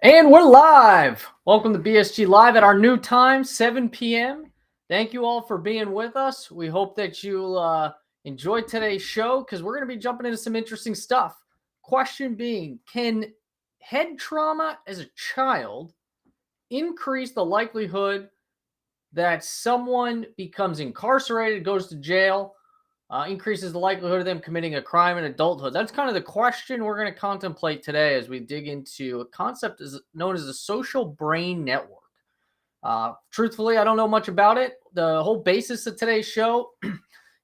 And we're live. Welcome to BSG Live at our new time, 7 p.m. Thank you all for being with us. We hope that you'll enjoy today's show because we're going to be jumping into some interesting stuff. Question being, can head trauma as a child increase the likelihood that someone becomes incarcerated, goes to jail, increases the likelihood of them committing a crime in adulthood? That's kind of the question we're going to contemplate today as we dig into a concept known as the social brain network. Truthfully, I don't know much about it. The whole basis of today's show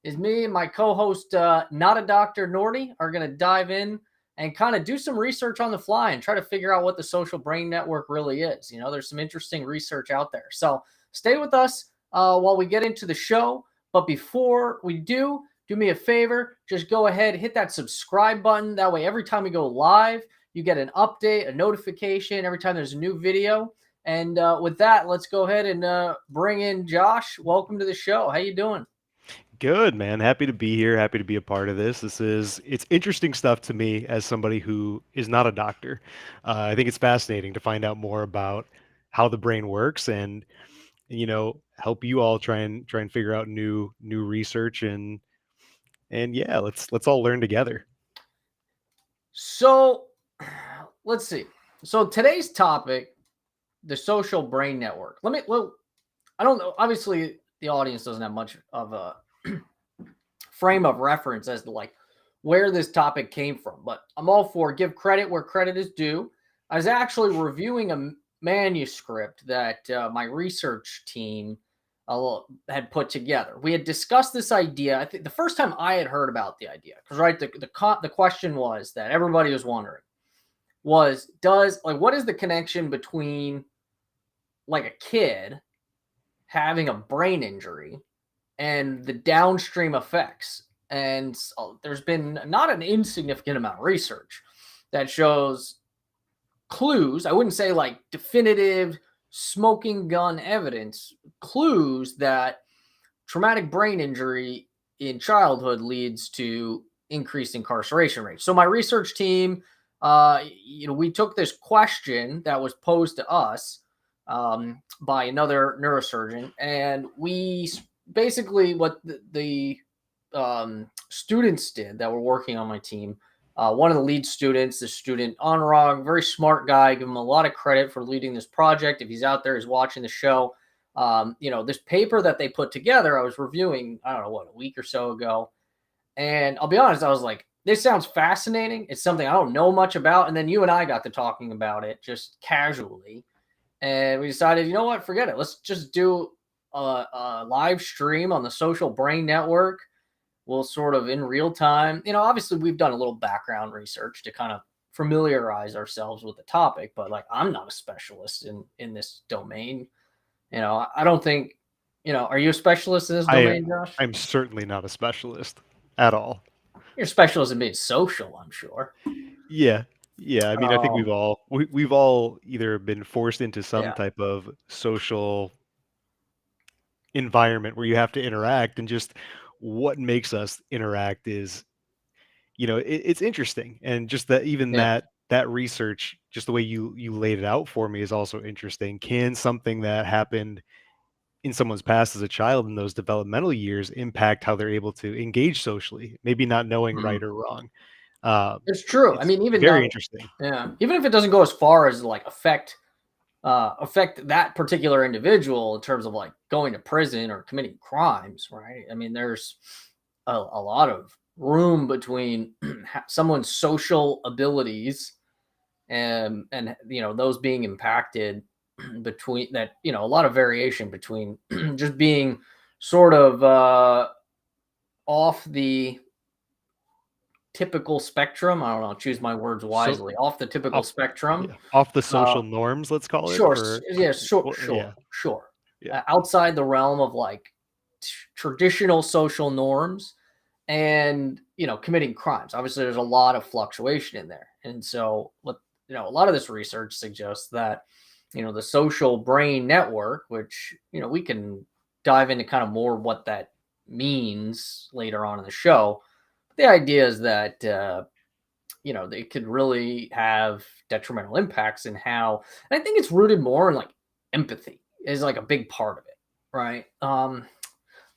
is me and my co-host, not a doctor, Norty, are going to dive in and kind of do some research on the fly and try to figure out what the social brain network really is. You know, there's some interesting research out there. So stay with us while we get into the show. But before we do me a favor, just go ahead, hit that subscribe button. That way, every time we go live, you get an update, a notification every time there's a new video. And with that, let's go ahead and bring in Josh. Welcome to the show. How you doing? Good, man. Happy to be here. Happy to be a part of this. It's interesting stuff to me as somebody who is not a doctor. I think it's fascinating to find out more about how the brain works and, help you all try and figure out new research and yeah, let's all learn together. So let's see. So today's topic, the social brain network. I don't know. Obviously, the audience doesn't have much of a frame of reference as to like where this topic came from, but I'm all for give credit where credit is due. I was actually reviewing a manuscript that my research team had put together. We had discussed this idea. I think the first time I had heard about the idea, because right, the question was that everybody was wondering was what is the connection between like a kid having a brain injury and the downstream effects. And there's been not an insignificant amount of research that shows clues. I wouldn't say like definitive smoking gun evidence, clues that traumatic brain injury in childhood leads to increased incarceration rates. So my research team, we took this question that was posed to us by another neurosurgeon, and we basically what the students did that were working on my team. One of the lead students, the student Anurag, very smart guy. Give him a lot of credit for leading this project. If he's out there, he's watching the show. This paper that they put together, I was reviewing, I don't know what, a week or so ago. And I'll be honest, I was like, this sounds fascinating. It's something I don't know much about. And then you and I got to talking about it just casually. And we decided, you know what, forget it. Let's just do a live stream on the Social Brain Network. We'll sort of in real time, obviously we've done a little background research to kind of familiarize ourselves with the topic, but like I'm not a specialist in this domain. I don't think, are you a specialist in this I domain, Josh? I'm certainly not a specialist at all. You're a specialist in being social, I'm sure. Yeah. Yeah, I mean, I think Um, we've all either been forced into some yeah, type of social environment where you have to interact, and just what makes us interact is, it's interesting. And just that, even yeah. that research, just the way you laid it out for me, is also interesting. Can something that happened in someone's past as a child in those developmental years impact how they're able to engage socially, maybe not knowing Mhm. right or wrong? It's true. I It's mean, even very not, interesting. yeah, even if it doesn't go as far as like affect that particular individual in terms of like going to prison or committing crimes, right? I mean, there's a lot of room between someone's social abilities and those being impacted between that, a lot of variation between just being sort of off the typical spectrum. I don't know, choose my words So wisely. Off the typical off spectrum. yeah, off the Uh, social norms, let's call it, Sure. for Yeah. Sure. well, Sure. yeah, Sure. yeah. Outside the realm of like traditional social norms and committing crimes. Obviously, there's a lot of fluctuation in there, and so what a lot of this research suggests that the social brain network, which we can dive into kind of more what that means later on in the show. The idea is that they could really have detrimental impacts in how, and I think it's rooted more in like empathy is like a big part of it, right?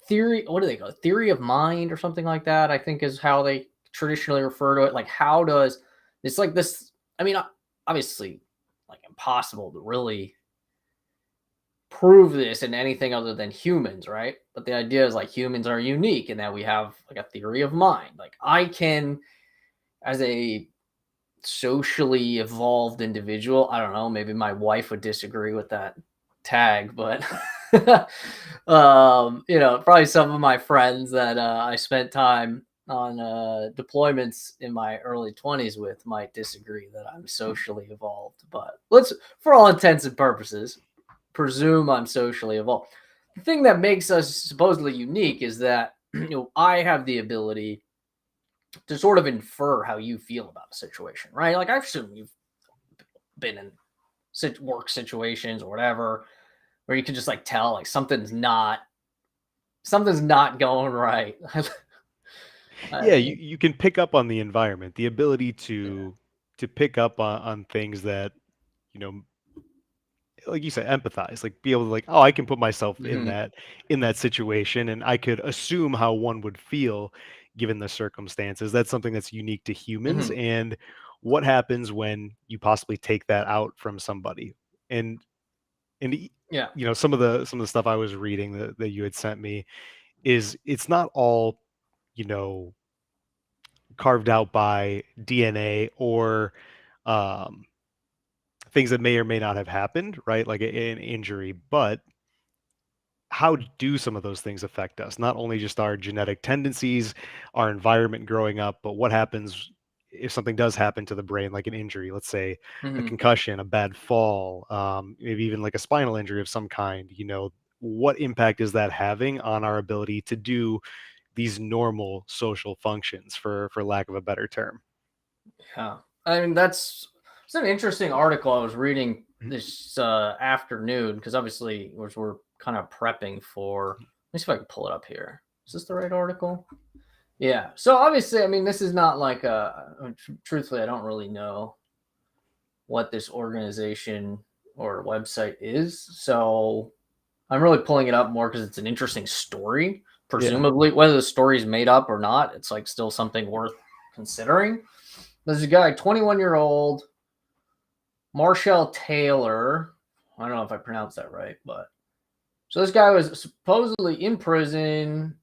Theory, what do they call it? Theory of mind or something like that, I think is how they traditionally refer to it. Like, how does it's like this? I mean, obviously, like impossible to really prove this in anything other than humans, right? But the idea is like humans are unique and that we have like a theory of mind. Like, I can, as a socially evolved individual, I don't know, maybe my wife would disagree with that tag, but probably some of my friends that I spent time on deployments in my early 20s with might disagree that I'm socially evolved, but let's, for all intents and purposes, presume I'm socially evolved. The thing that makes us supposedly unique is that I have the ability to sort of infer how you feel about a situation, right? Like, I assume you've been in work situations or whatever, where you can just like tell like something's not going right. Yeah, I, you can pick up on the environment, the ability yeah. to pick up on things that, you know, like you said, empathize, like be able to like, oh, I can put myself Hmm. in that situation, and I could assume how one would feel given the circumstances. That's something that's unique to humans. Hmm. And what happens when you possibly take that out from somebody? And and Yeah. some of the stuff I was reading that you had sent me is it's not all, you know, carved out by DNA or um, things that may or may not have happened, right? Like an injury, but how do some of those things affect us? Not only just our genetic tendencies, our environment growing up, but what happens if something does happen to the brain, like an injury, let's say a Hmm. concussion, a bad fall, maybe even like a spinal injury of some kind, what impact is that having on our ability to do these normal social functions, for lack of a better term? Yeah. I mean, it's an interesting article I was reading Mhm. this afternoon, because obviously we're kind of prepping for. Let me see if I can pull it up here. Is this the right article? Yeah. So obviously, I mean, this is not like truthfully, I don't really know what this organization or website is. So I'm really pulling it up more because it's an interesting story. Yeah. Presumably, whether the story is made up or not, it's like still something worth considering. There's a guy, 21-year-old Marshall Taylor. I don't know if I pronounced that right, but so this guy was supposedly in prison,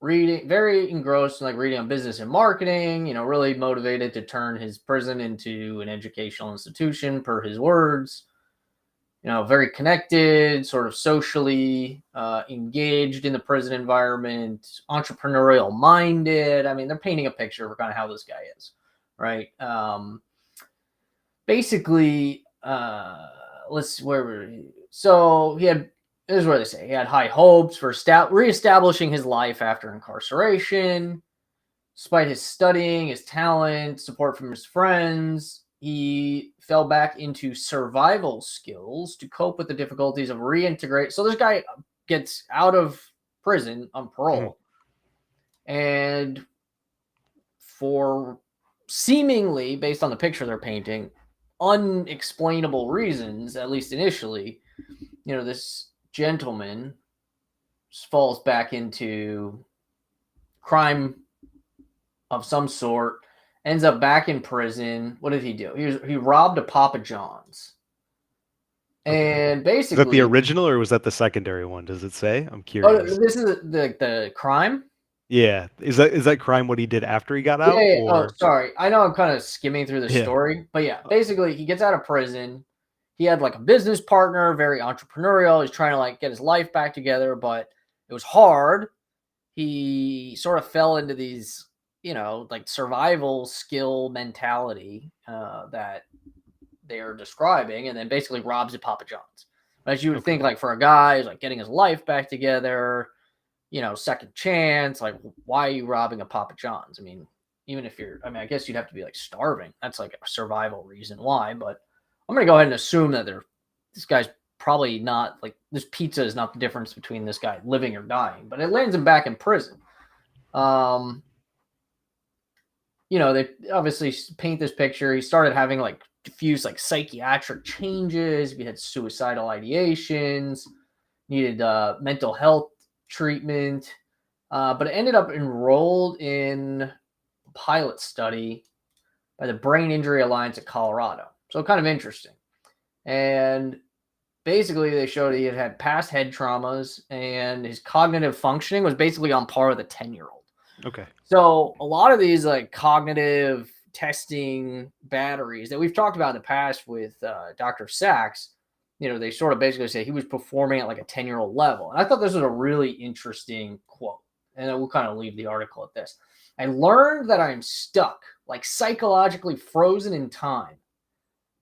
reading, very engrossed in like reading on business and marketing, really motivated to turn his prison into an educational institution, per his words. Very connected, sort of socially engaged in the prison environment, entrepreneurial minded. I mean, they're painting a picture of kind of how this guy is, right? Basically, let's where were we? So he had. This is where they say he had high hopes for reestablishing his life after incarceration. Despite his studying, his talent, support from his friends, he fell back into survival skills to cope with the difficulties of reintegrate. So this guy gets out of prison on Mhm. parole, and for seemingly, based on the picture they're painting, unexplainable reasons, at least initially, this gentleman falls back into crime of some sort, ends up back in prison. What did he do? He robbed a Papa John's, Okay. and Was that the basically, original or was that the secondary one? Does it say? I'm oh, curious. this is the crime. Yeah. Is that crime what he did after he got Yeah, out, yeah. Oh, or sorry. I know I'm kind of skimming through the yeah. story, but yeah, Uh, basically, he gets out of prison. He had like a business partner, very entrepreneurial. He's trying to like get his life back together, but it was hard. He sort of fell into these, like survival skill mentality that they are describing, and then basically robs at Papa John's. As you would Okay. think, like for a guy who's like getting his life back together, second chance, like why are you robbing a Papa John's? I mean, even if I mean, I guess you'd have to be like starving. That's like a survival reason why, but I'm gonna go ahead and assume that this guy's probably not like this pizza is not the difference between this guy living or dying, but it lands him back in prison. Um, they obviously paint this picture. He started having like diffuse like psychiatric changes. He had suicidal ideations, needed mental health treatment, but it ended up enrolled in a pilot study by the Brain Injury Alliance of Colorado. So kind of interesting. And basically, they showed he had past head traumas and his cognitive functioning was basically on par with a 10-year-old. Okay. So a lot of these like cognitive testing batteries that we've talked about in the past with Dr. Sachs, they sort of basically say he was performing at like a 10-year-old level. And I thought this was a really interesting quote. And then we'll kind of leave the article at this. I learned that I'm stuck, like psychologically frozen in time.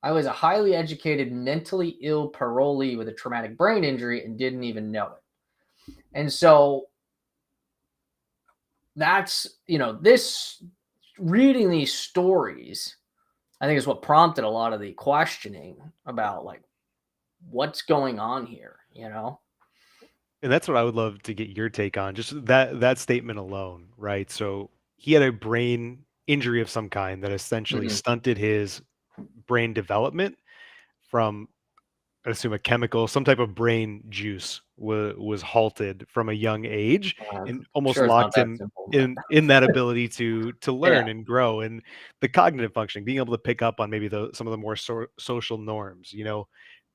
I was a highly educated, mentally ill parolee with a traumatic brain injury and didn't even know it. And so that's, this reading these stories, I think is what prompted a lot of the questioning about like what's going on here, And that's what I would love to get your take on. Just that statement alone, right? So he had a brain injury of some kind that essentially Mhm. stunted his brain development from, I assume, a chemical, some type of brain juice was halted from a young age and I'm almost sure it's not locked that him simple, but in that ability to yeah. learn and grow, and the cognitive functioning, being able to pick up on maybe some of the more social norms,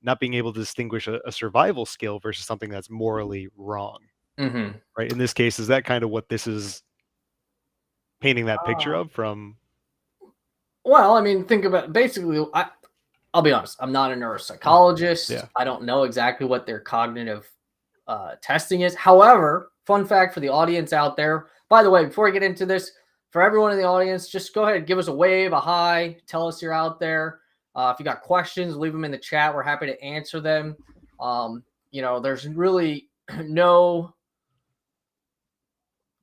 not being able to distinguish a survival skill versus something that's morally wrong, Hmm. right? In this case, is that kind of what this is painting that picture Uh, of from? well, I mean, think about basically, I'll be honest, I'm not a Mm, neuropsychologist. yeah. I don't know exactly what their cognitive testing is. However, fun fact for the audience out there, by the way, before I get into this, for everyone in the audience, just go ahead and give us a wave, a hi, tell us you're out there. If you got questions, leave them in the chat. We're happy to answer them. There's really no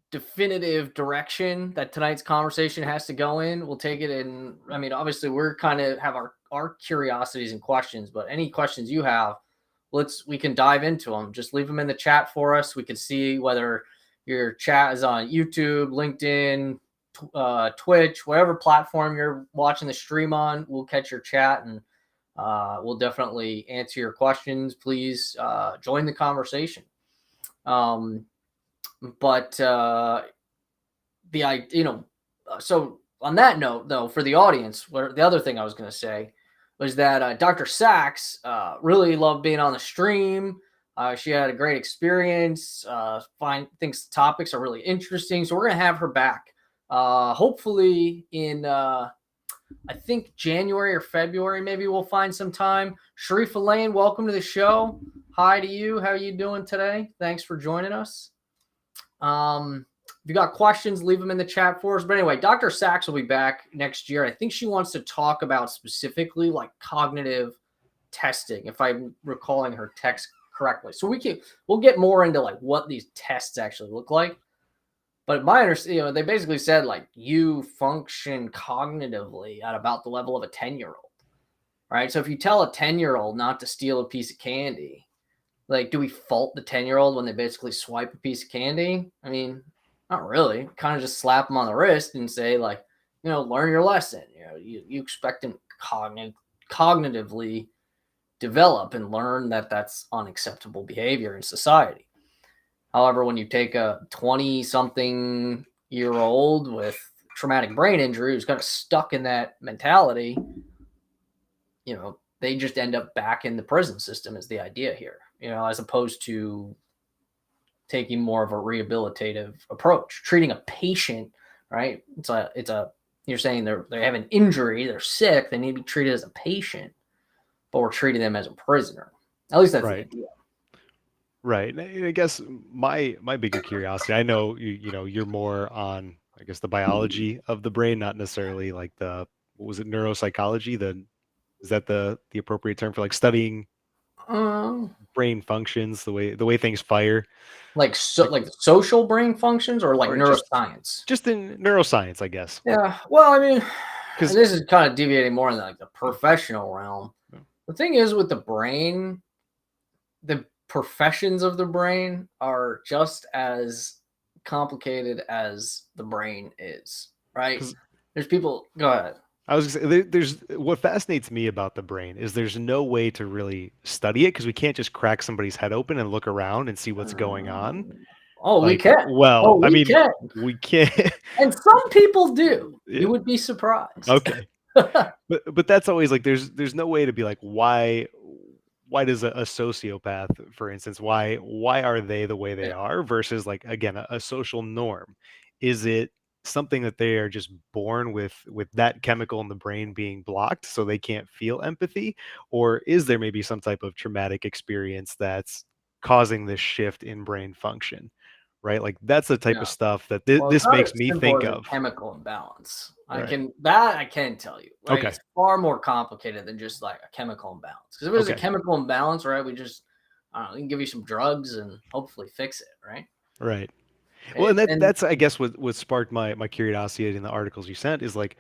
definitive direction that tonight's conversation has to go in. We'll take it in. I mean, obviously, we're kind of have our curiosities and questions, but any questions you have, we can dive into them. Just leave them in the chat for us. We can see whether your chat is on YouTube, LinkedIn, Twitch, whatever platform you're watching the stream on. We'll catch your chat and we'll definitely answer your questions. Please join the conversation. But so on that note, though, for the audience, where the other thing I was going to say was that Dr. Sachs really loved being on the stream. She had a great experience. Thinks the topics are really interesting, so we're going to have her back. Hopefully in I think January or February, maybe we'll find some time. Sharif Elaine, welcome to the show. Hi to you. How are you doing today? Thanks for joining us. If you got questions, leave them in the chat for us. But anyway, Dr. Sachs will be back next year. I think she wants to talk about specifically like cognitive testing, if I'm recalling her text correctly. So we'll get more into like what these tests actually look like. But my understanding, they basically said like you function cognitively at about the level of a 10-year-old, right? So if you tell a 10-year-old not to steal a piece of candy, like, do we fault the 10-year-old when they basically swipe a piece of candy? I mean, not really. Kind of just slap them on the wrist and say, like, learn your lesson. You expect them cognitively develop and learn that that's unacceptable behavior in society. However, when you take a 20-something-year-old with traumatic brain injury who's kind of stuck in that mentality, they just end up back in the prison system is the idea here, as opposed to taking more of a rehabilitative approach, treating a patient, right? You're saying they have an injury, they're sick, they need to be treated as a patient, but we're treating them as a prisoner. At least that's the Right. idea. Right. And I guess my bigger curiosity, I know you're more on, I guess, the biology of the brain, not necessarily like what was it, neuropsychology? Is that the appropriate term for like studying Um, brain functions, the way things fire? Like, like social brain functions or like or just neuroscience. just in neuroscience, I guess. Yeah. Well, I mean, and Because this is kind of deviating more in like the professional realm. The thing is with the brain, the professions of the brain are just as complicated as the brain is, right? There's people. Go ahead. I was gonna say, there's what fascinates me about the brain is there's no way to really study it because we can't just crack somebody's head open and look around and see what's going on. Oh, we Like, can. Oh, well, I we mean, can. we can't. And some people do. Yeah. You would be surprised. Okay. But that's always like there's no way to be like why does a sociopath, for instance, why are they the way they Yeah. are versus like again a social norm? Is it something that they are just born with that chemical in the brain being blocked so they can't feel empathy, or is there maybe some type of traumatic experience that's causing this shift in brain function? Right? Like that's the type of Yeah. stuff that Well, it's this not makes as me simple think as a of. chemical imbalance. Right. I can tell you. Like Okay. it's far more complicated than just like a chemical imbalance. Because if it was a Okay. chemical imbalance, right, we just I don't know, we can give you some drugs and hopefully fix it, right? Right. Well, and And that's I guess what sparked my curiosity in the articles you sent is like,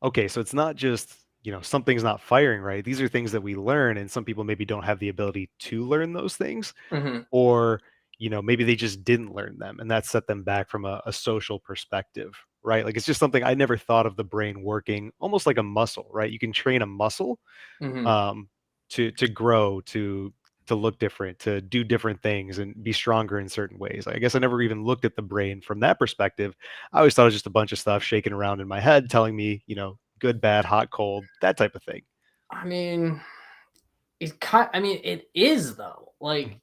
okay, so it's not just, something's not firing right. These are things that we learn, and some people maybe don't have the ability to learn those things, mhm, or maybe they just didn't learn them, and that set them back from a social perspective, right? Like it's just something I never thought of the brain working almost like a muscle, right? You can train a muscle mhm. um, to grow, to look different, to do different things, and be stronger in certain ways. I guess I never even looked at the brain from that perspective. I always thought it was just a bunch of stuff shaking around in my head, telling me, good, bad, hot, cold, that type of thing. I mean, I mean, it is though. Mhm. Like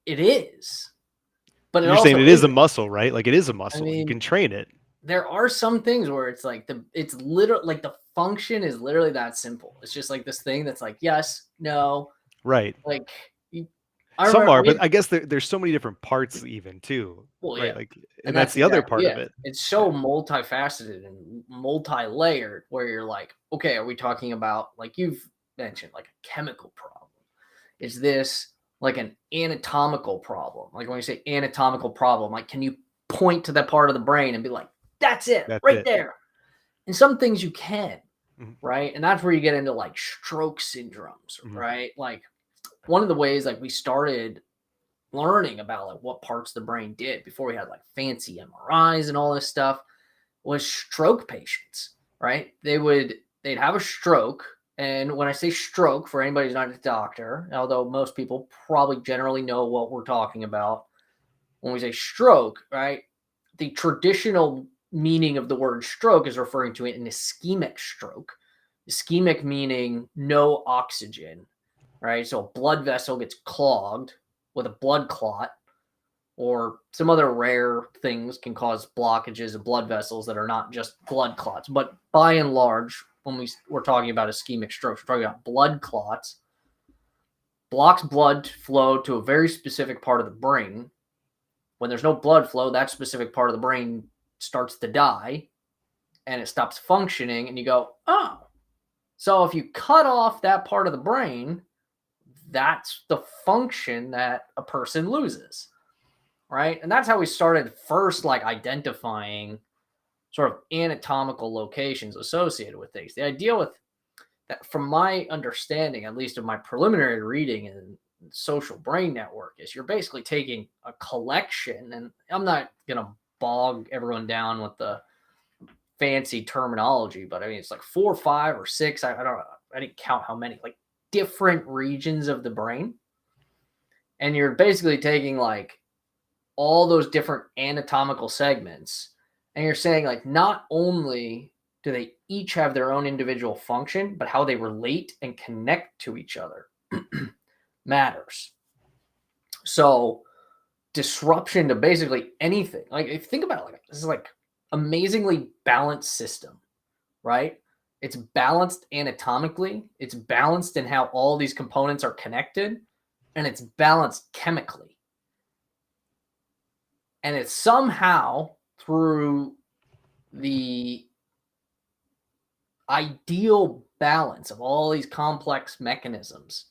it is, but it You're saying also it is a isn't. muscle, right? Like it is a I muscle. You mean, can train it. there are some things where it's like it's literally like the function is literally that simple. It's just like this thing that's like yes, no, Right. like you, I Some remember are, but we I guess there's so many different parts even too, well right? yeah, Like, and and that's that's the other exactly part it. of it. It's Yeah. so multifaceted and multi-layered where you're like, okay, are we talking about like you've mentioned like a chemical problem? Is this like an anatomical problem? Like when you say anatomical problem, like can you point to that part of the brain and be like, that's it That's right it. there? And some things you can, Mhm, right? And that's where you get into like stroke syndromes, mhm. right? Like one of the ways like we started learning about like what parts of the brain did before we had like fancy MRIs and all this stuff was stroke patients, right? They'd have a stroke. And when I say stroke, for anybody who's not a doctor, although most people probably generally know what we're talking about, when we say stroke, right? The traditional meaning of the word stroke is referring to an ischemic stroke. Ischemic meaning no oxygen, right? So a blood vessel gets clogged with a blood clot, or some other rare things can cause blockages of blood vessels that are not just blood clots. But by and large, when we're talking about ischemic strokes, we're talking about blood clots, blocks blood flow to a very specific part of the brain. When there's no blood flow, that specific part of the brain starts to die and it stops functioning. And you go, oh, so if you cut off that part of the brain, that's the function that a person loses, right? And that's how we started first, like identifying sort of anatomical locations associated with things. The idea with that, from my understanding, at least of my preliminary reading in social brain network, is you're basically taking a collection, and I'm not going to bog everyone down with the fancy terminology, but I mean, it's like 4 or 5 or 6. I don't know. I didn't count how many, like different regions of the brain. And you're basically taking like all those different anatomical segments and you're saying like not only do they each have their own individual function, but how they relate and connect to each other matters. So disruption to basically anything, like if you think about it, like this is like amazingly balanced system, right? It's balanced anatomically, it's balanced in how all these components are connected, and it's balanced chemically. And it's somehow through the ideal balance of all these complex mechanisms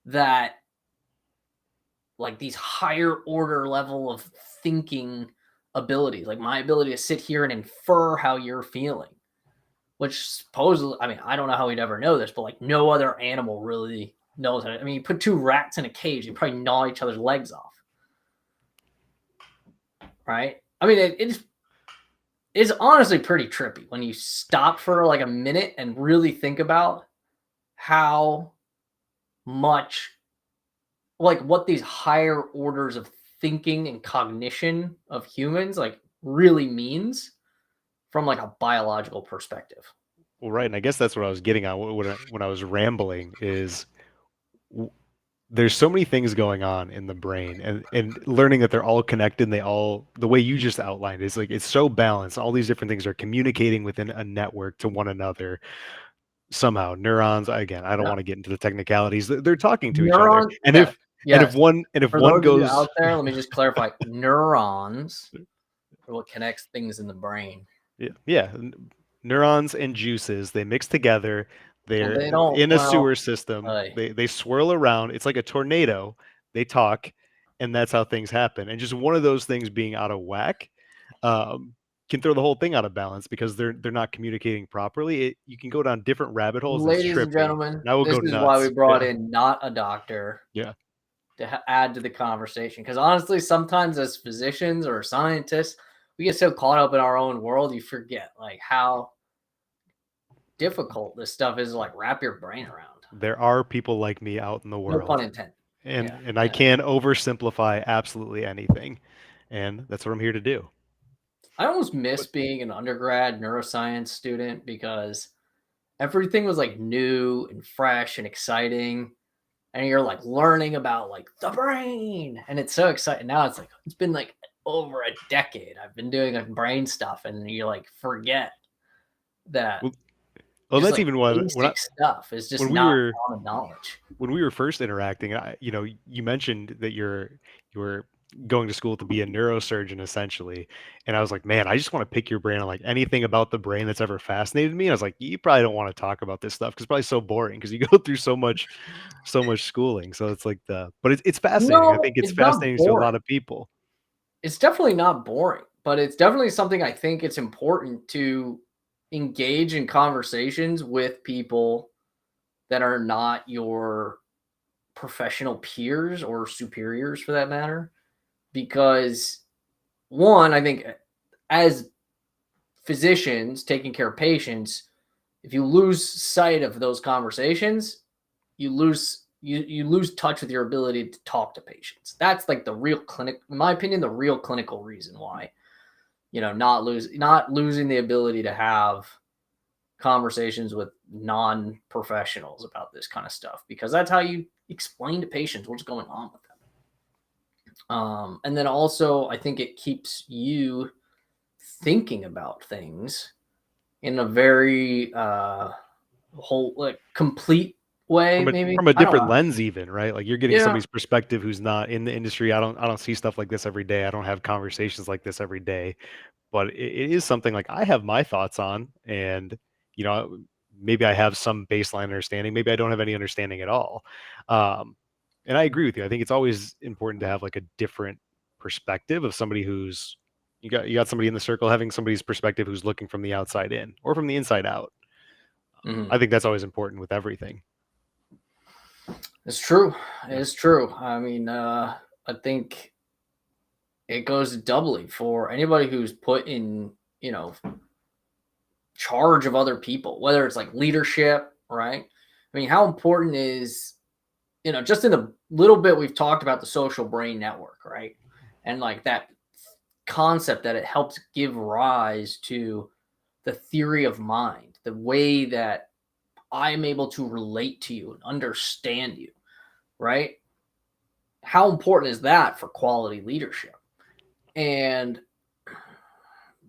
that like these higher order level of thinking abilities, like my ability to sit here and infer how you're feeling, which supposedly, I mean, I don't know how we'd ever know this, but like no other animal really knows how. I mean, you put two rats in a cage, you probably gnaw each other's legs off, right? I mean, is honestly pretty trippy when you stop for like a minute and really think about how much, like, what these higher orders of thinking and cognition of humans like really means from like a biological perspective. Well, right, and I guess that's what I was getting at when I was rambling is w- there's so many things going on in the brain, and learning that they're all connected and they all, the way you just outlined, is like it's so balanced. All these different things are communicating within a network to one another somehow. Neurons, again, I don't Yeah. want to get into the technicalities. They're talking to each other. Neurons, yes, And if yes. For one those of you goes, out there, let me just clarify. Neurons are what connects things in the brain. yeah, yeah, neurons and juices, they mix together. Well, They're they don't. in a Well, sewer system. uh, They swirl around. It's like a tornado. They talk, and that's how things happen. And just one of those things being out of whack um, can throw the whole thing out of balance because they're not communicating properly. You can go down different rabbit holes. That's ladies and trippy, gentlemen, and I will this go is why we nuts. brought Yeah, in not a doctor yeah. to add to the conversation. Because honestly, sometimes as physicians or scientists, we get so caught up in our own world, you forget like how difficult this stuff is to like wrap your brain around. There are people like me out in the No pun world, intended. and Yeah. I Yeah. can't oversimplify absolutely anything, and that's what I'm here to do. I almost miss But being an undergrad neuroscience student because everything was like new and fresh and exciting. And you're like learning about like the brain. And it's so exciting. Now it's like, it's been like over a decade. I've been doing like brain stuff. And you like forget that well, well, just that's like even why basic stuff is just when we not were common knowledge. first interacting, you mentioned that you were going to school to be a neurosurgeon essentially, and I was like, man, I just want to pick your brain on like anything about the brain that's ever fascinated me. And I was like, you probably don't want to talk about this stuff because it's probably so boring because you go through so much schooling. So it's like but it's fascinating. I No, think it's it's not fascinating to a boring. lot of people. It's definitely not boring, but it's definitely something I think it's important to engage in conversations with people that are not your professional peers or superiors for that matter. Because one, I think as physicians taking care of patients, if you lose sight of those conversations, you lose touch with your ability to talk to patients. That's like the real clinic, in my opinion, the real clinical reason why, not losing the ability to have conversations with non-professionals about this kind of stuff, because that's how you explain to patients what's going on with them. And then also I think it keeps you thinking about things in a very whole like complete way, maybe. From a I don't different know. lens even, right? Like you're getting Yeah. somebody's perspective who's not in the industry. I don't see stuff like this every day. I don't have conversations like this every day. But it is something like I have my thoughts on, and you know, maybe I have some baseline understanding, maybe I don't have any understanding at all. Um, and I agree with you. I think it's always important to have like a different perspective of somebody who's you got somebody in the circle having somebody's perspective who's looking from the outside in or from the inside out. Mhm. I think that's always important with everything. It's true. Yeah. It's true. I mean, I think it goes doubly for anybody who's put in, charge of other people, whether it's like leadership, right? I mean, how important is, just in the little bit we've talked about the social brain network, right? And like that concept that it helps give rise to the theory of mind, the way that I'm able to relate to you and understand you, right? How important is that for quality leadership? And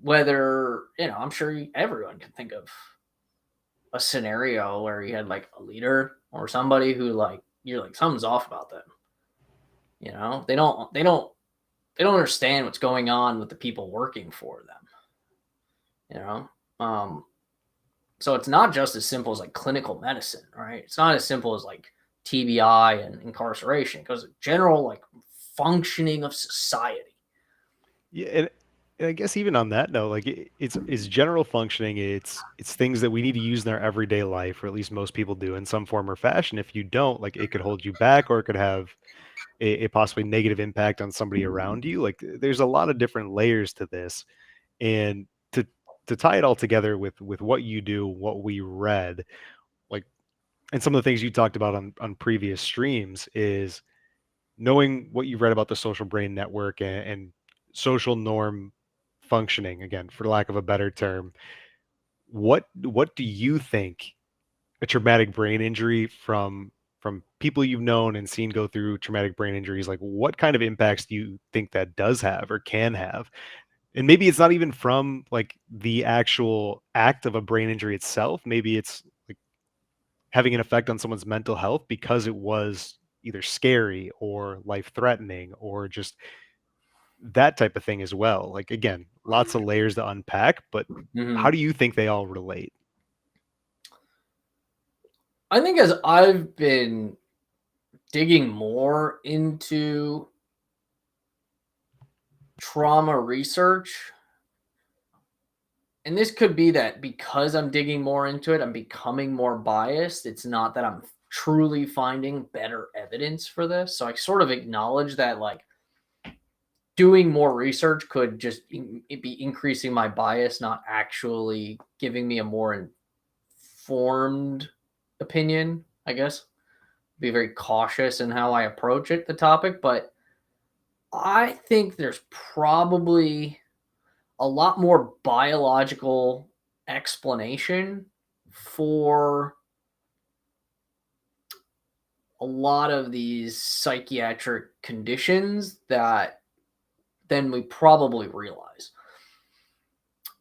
whether, I'm sure everyone can think of a scenario where you had like a leader or somebody who like you're like something's off about them. They don't understand what's going on with the people working for them. You know, um, so it's not just as simple as like clinical medicine, right? It's not as simple as like TBI and incarceration, because general like functioning of society. Yeah, and I guess even on that note, like it's general functioning. It's things that we need to use in our everyday life, or at least most people do in some form or fashion. If you don't, like it could hold you back, or it could have a possibly negative impact on somebody around you. Like there's a lot of different layers to this, and to tie it all together with what you do, what we read, like, and some of the things you talked about on previous streams is knowing what you've read about the social brain network and social norm functioning, again, for lack of a better term. What do you think a traumatic brain injury from people you've known and seen go through traumatic brain injuries, like what kind of impacts do you think that does have or can have? And maybe it's not even from like the actual act of a brain injury itself. Maybe it's like having an effect on someone's mental health because it was either scary or life threatening or just that type of thing as well. Like, again, lots of layers to unpack, but how Mhm. do you think they all relate? I think as I've been digging more into trauma research, and this could be that because I'm digging more into it, I'm becoming more biased. It's not that I'm truly finding better evidence for this. So I sort of acknowledge that, like, doing more research could just it be increasing my bias, not actually giving me a more informed opinion, I guess. Be very cautious in how I approach it, the topic, but I think there's probably a lot more biological explanation for a lot of these psychiatric conditions that than we probably realize.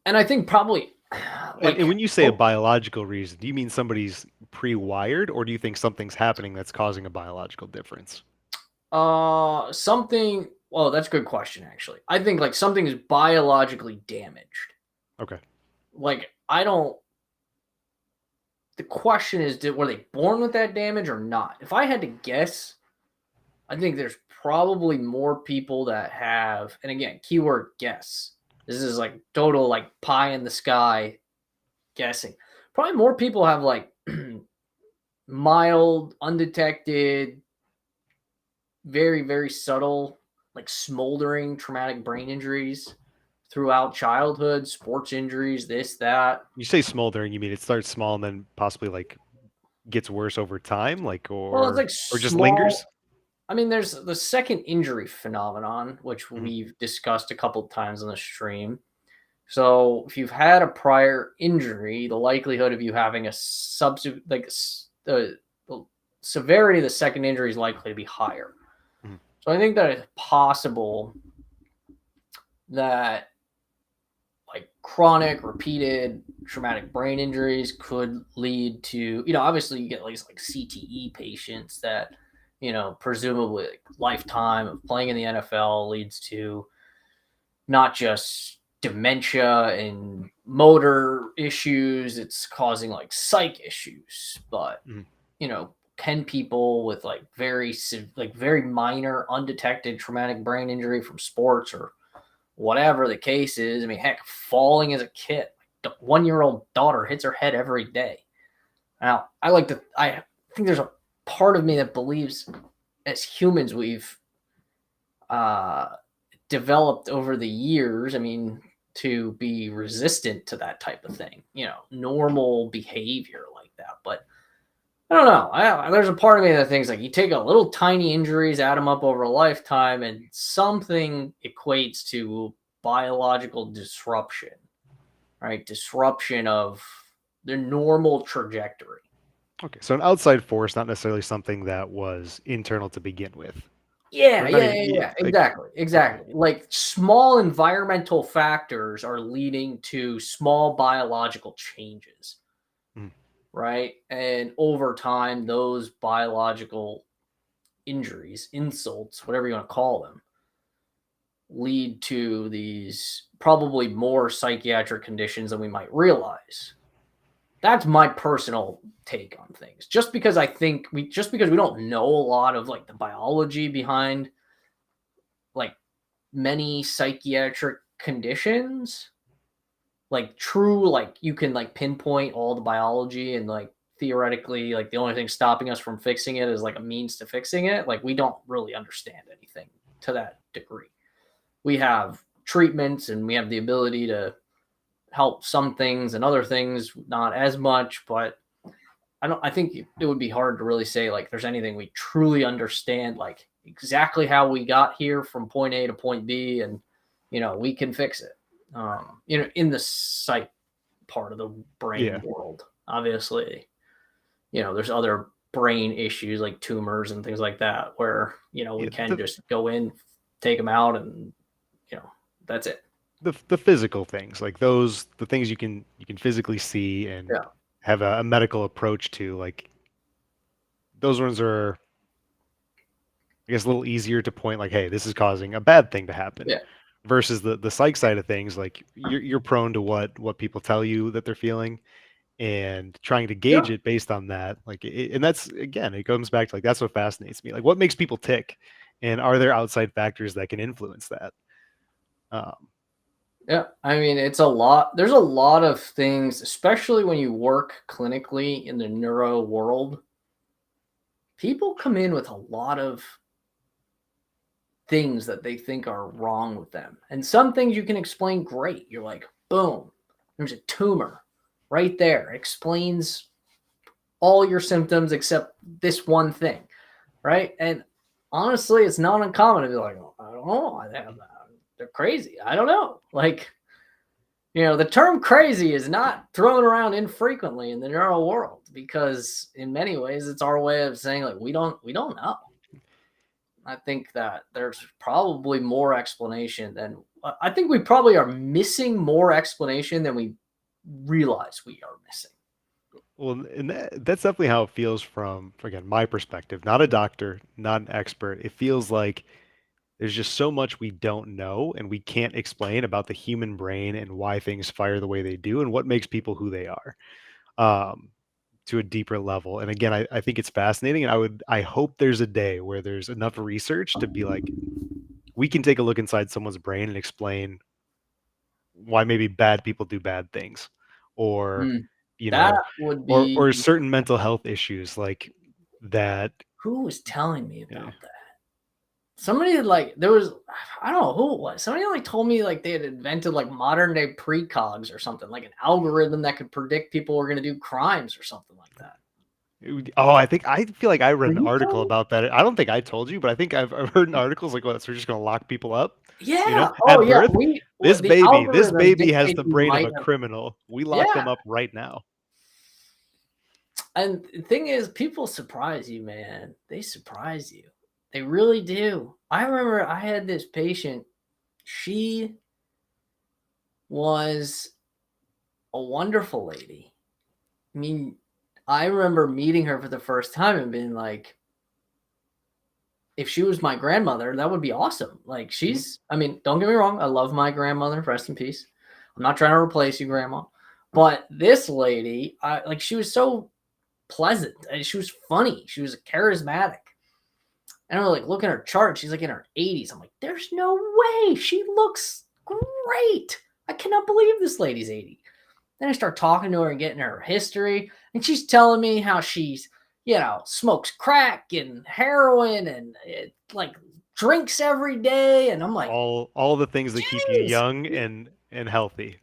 And I think probably And like when you say a oh, biological reason, do you mean somebody's pre-wired, or do you think something's happening that's causing a biological difference? something well, that's a good question actually. I think like something is biologically damaged. Okay. Like I don't the question is were they born with that damage or not? If I had to guess, I think there's probably more people that have, and again, keyword guess. This is like total like pie in the sky guessing. Probably more people have like mild, undetected, very, very subtle, like smoldering traumatic brain injuries throughout childhood, sports injuries, this, that. You say smoldering, you mean it starts small and then possibly like gets worse over time, like Well, it's like or just lingers? small. I mean, there's the second injury phenomenon, which Mhm. we've discussed a couple times on the stream. So, if you've had a prior injury, the likelihood of you having a subsequent, like the severity of the second injury is likely to be higher. Mhm. So, I think that it's possible that like chronic, repeated traumatic brain injuries could lead to, obviously you get like CTE patients that, presumably like lifetime of playing in the NFL leads to not just dementia and motor issues, it's causing like psych issues. But, Mhm. can people with like like very minor undetected traumatic brain injury from sports or whatever the case is, I mean, heck, falling as a kid, the 1-year-old daughter hits her head every day. Now, I think there's a part of me that believes as humans we've uh, developed over the years, I mean, to be resistant to that type of thing, normal behavior like that. But I don't know. There's a part of me that thinks like you take a little tiny injuries, add them up over a lifetime, and something equates to biological disruption, right? Disruption of their normal trajectory. Okay. So an outside force, not necessarily something that was internal to begin with. Yeah, Or not yeah, even yeah, yeah. like Exactly, okay. exactly. Like small environmental factors are leading to small biological changes, Mhm. right? And over time, those biological injuries, insults, whatever you want to call them, lead to these probably more psychiatric conditions than we might realize. That's my personal take on things. Just because we don't know a lot of like the biology behind like many psychiatric conditions, like true like you can like pinpoint all the biology and like theoretically like the only thing stopping us from fixing it is like a means to fixing it. Like we don't really understand anything to that degree. We have treatments and we have the ability to help some things and other things not as much. But I think it would be hard to really say like there's anything we truly understand, like exactly how we got here from point A to point B, and we can fix it. In the psych part of the brain Yeah. world, obviously, there's other brain issues like tumors and things like that where we Yeah. can just go in, take them out, and that's it. The physical things, like the things you can physically see and Yeah, have a medical approach to, like those ones are, I guess, a little easier to point like, hey, this is causing a bad thing to happen, yeah, versus the psych side of things. Like you're prone to what people tell you that they're feeling, and trying to yeah, gauge it based on that. Like, and that's, again, it comes back to, like, that's what fascinates me. Like, what makes people tick, and are there outside factors that can influence that? Um, yeah. I mean, it's a lot. There's a lot of things, especially when you work clinically in the neuro world. People come in with a lot of things that they think are wrong with them. And some things you can explain great. You're like, boom, there's a tumor right there. It explains all your symptoms except this one thing, right? And honestly, it's not uncommon to be like, oh, I don't know. They're crazy. I don't know. Like, the term crazy is not thrown around infrequently in the neuro world because in many ways it's our way of saying like we don't know. I think that there's probably more explanation than I think we probably are missing more explanation than we realize we are missing. well, and that's definitely how it feels from, again, my perspective. Not a doctor, not an expert. It feels like there's just so much we don't know and we can't explain about the human brain and why things fire the way they do and what makes people who they are. Um, to a deeper level. And again, I think it's fascinating. And I hope there's a day where there's enough research to be like, we can take a look inside someone's brain and explain why maybe bad people do bad things, or, Mm, you that know, would or be certain mental health issues like that. who was telling me Yeah. about that? Somebody like there was I don't know who it was. Somebody like told me like they had invented like modern day precogs or something, like an algorithm that could predict people were going to do crimes or something like that. Oh, I feel like I read Did an you article tell me? about that. I don't think I told you, but I think I've heard in articles like, what, so we're just gonna lock people up, Yeah. Oh at yeah. birth? The This algorithm baby has dictates the you brain of might a have. criminal. We lock them Yeah. up right now. And the thing is, people surprise you, man. They surprise you. They really do. I remember I had this patient. She was a wonderful lady. I mean, I remember meeting her for the first time and being like, if she was my grandmother, that would be awesome. Like, Mhm. I mean, don't get me wrong. I love my grandmother. Rest in peace. I'm not trying to replace you, grandma. But this lady, she was so pleasant. And she was funny. She was charismatic. And I'm like, look at her chart. She's like in her 80s. I'm like, there's no way. She looks great. I cannot believe this lady's 80. Then I start talking to her and getting her history. And she's telling me how she's, smokes crack and heroin and like drinks every day. And I'm like, All the things that keep you geez, young and healthy.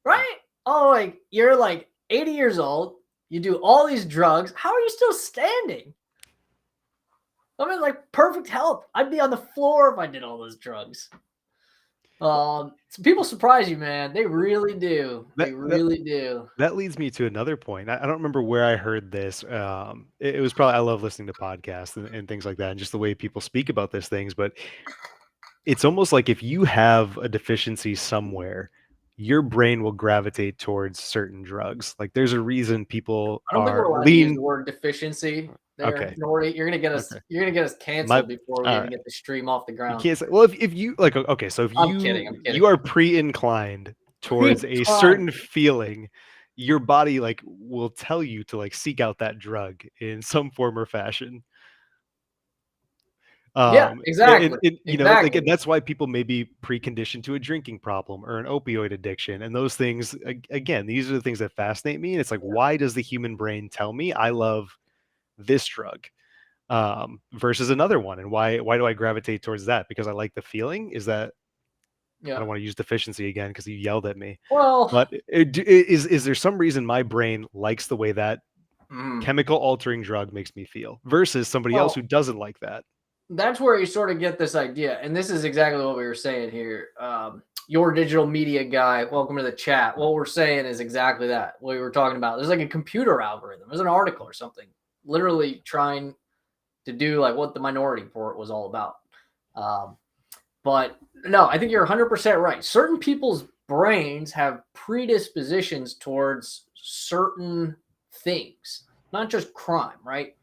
right? Oh, like you're like 80 years old. You do all these drugs. How are you still standing? I'm in like perfect health. I'd be on the floor if I did all those drugs. So people surprise you, man. They really do. They That that really do. that leads me to another point. I don't remember where I heard this. It was probably, I love listening to podcasts and things like that, and just the way people speak about these things. But it's almost like if you have a deficiency somewhere, your brain will gravitate towards certain drugs. Like, there's a reason people I don't think we're are allowed to use the lean. word deficiency there, Okay, Norty. You're gonna get us. okay. You're gonna get us My canceled before we All even right. get the stream off the You ground. can't say, well, if you like, okay, so if I'm kidding. I'm you kidding. are pre-inclined towards a Fine. certain feeling, your body, like, will tell you to, like, seek out that drug in some form or fashion. Yeah. And, Exactly. like, Exactly. and that's why people may be preconditioned to a drinking problem or an opioid addiction, and those things, again, these are the things that fascinate me. And it's like, why does the human brain tell me I love this drug, versus another one, and why do I gravitate towards that? Because I like the feeling? Is that I Yeah. don't want to use deficiency again because you yelled at me. Well, But is there some reason my brain likes the way that mm, chemical altering drug makes me feel versus somebody else who well, doesn't like that? that's where you sort of get this idea, and this is exactly what we were saying here. Your digital media guy, welcome to the chat. What we're saying is exactly that. What we were talking about. There's like a computer algorithm. There's an article or something, literally trying to do like what the Minority Report was all about. Um, but no, I think you're 100% right. Certain people's brains have predispositions towards certain things, not just crime, right?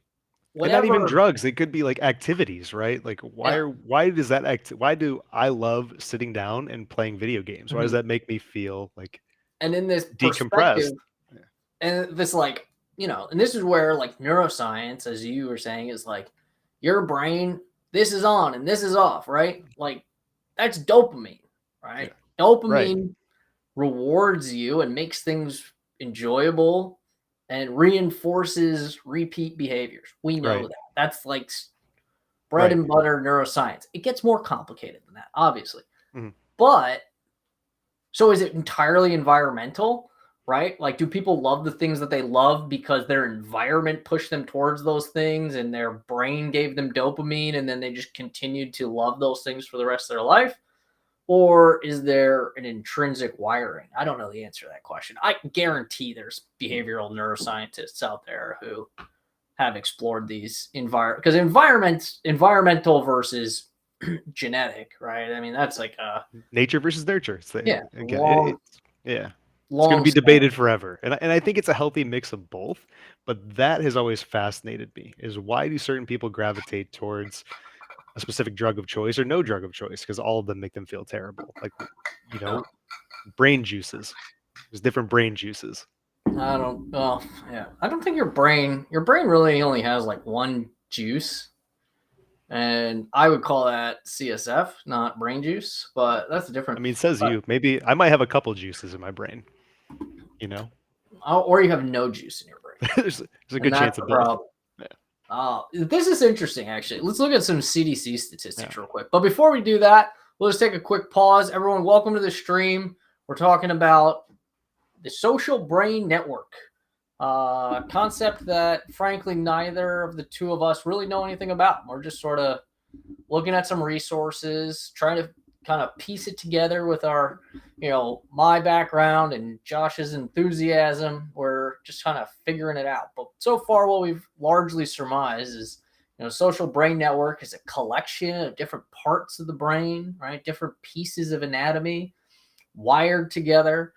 And not even Whatever. drugs. It could be like activities, right? Like Yeah. why does that why do I love sitting down and playing video games? Why does Mhm. that make me feel like And in this decompressed? perspective, and this like, and this is where like neuroscience, as you were saying, is like your brain, this is on and this is off, right? Like that's dopamine, Yeah. right? Right. Dopamine rewards you and makes things enjoyable and reinforces repeat behaviors. We know Right. that. That's like bread Right. and butter neuroscience. It gets more complicated than that, obviously. Mhm. But so is it entirely environmental, right? Like, do people love the things that they love because their environment pushed them towards those things and their brain gave them dopamine and then they just continued to love those things for the rest of their life? Or is there an intrinsic wiring? I don't know the answer to that question. I guarantee there's behavioral neuroscientists out there who have explored these because environmental versus genetic, right? I mean, that's like a Nature versus nurture. It's yeah, again, long it's yeah. It's going to long be span. debated forever, and I think it's a healthy mix of both. But that has always fascinated me: is why do certain people gravitate towards a specific drug of choice or no drug of choice? Because all of them make them feel terrible. Like you Yeah. know, brain juices. There's different brain juices. I don't. Well, yeah. I don't think your brain really only has like one juice, and I would call that CSF, not brain juice. But that's a I different. mean, says But you. Maybe I might have a couple juices in my brain. You know, or you have no juice in your brain, there's a and good that's chance of the both. problem. Yeah, This is interesting, actually. Let's look at some CDC yeah. statistics real quick. But before we do that, we'll just take a quick pause. Everyone, welcome to the stream. We're talking about the social brain network, concept that, frankly, neither of the two of us really know anything about. We're just sort of looking at some resources, trying to kind of piece it together with our, my background and Josh's enthusiasm. We're just kind of figuring it out. But so far, what we've largely surmised is, social brain network is a collection of different parts of the brain, right? Different pieces of anatomy wired together,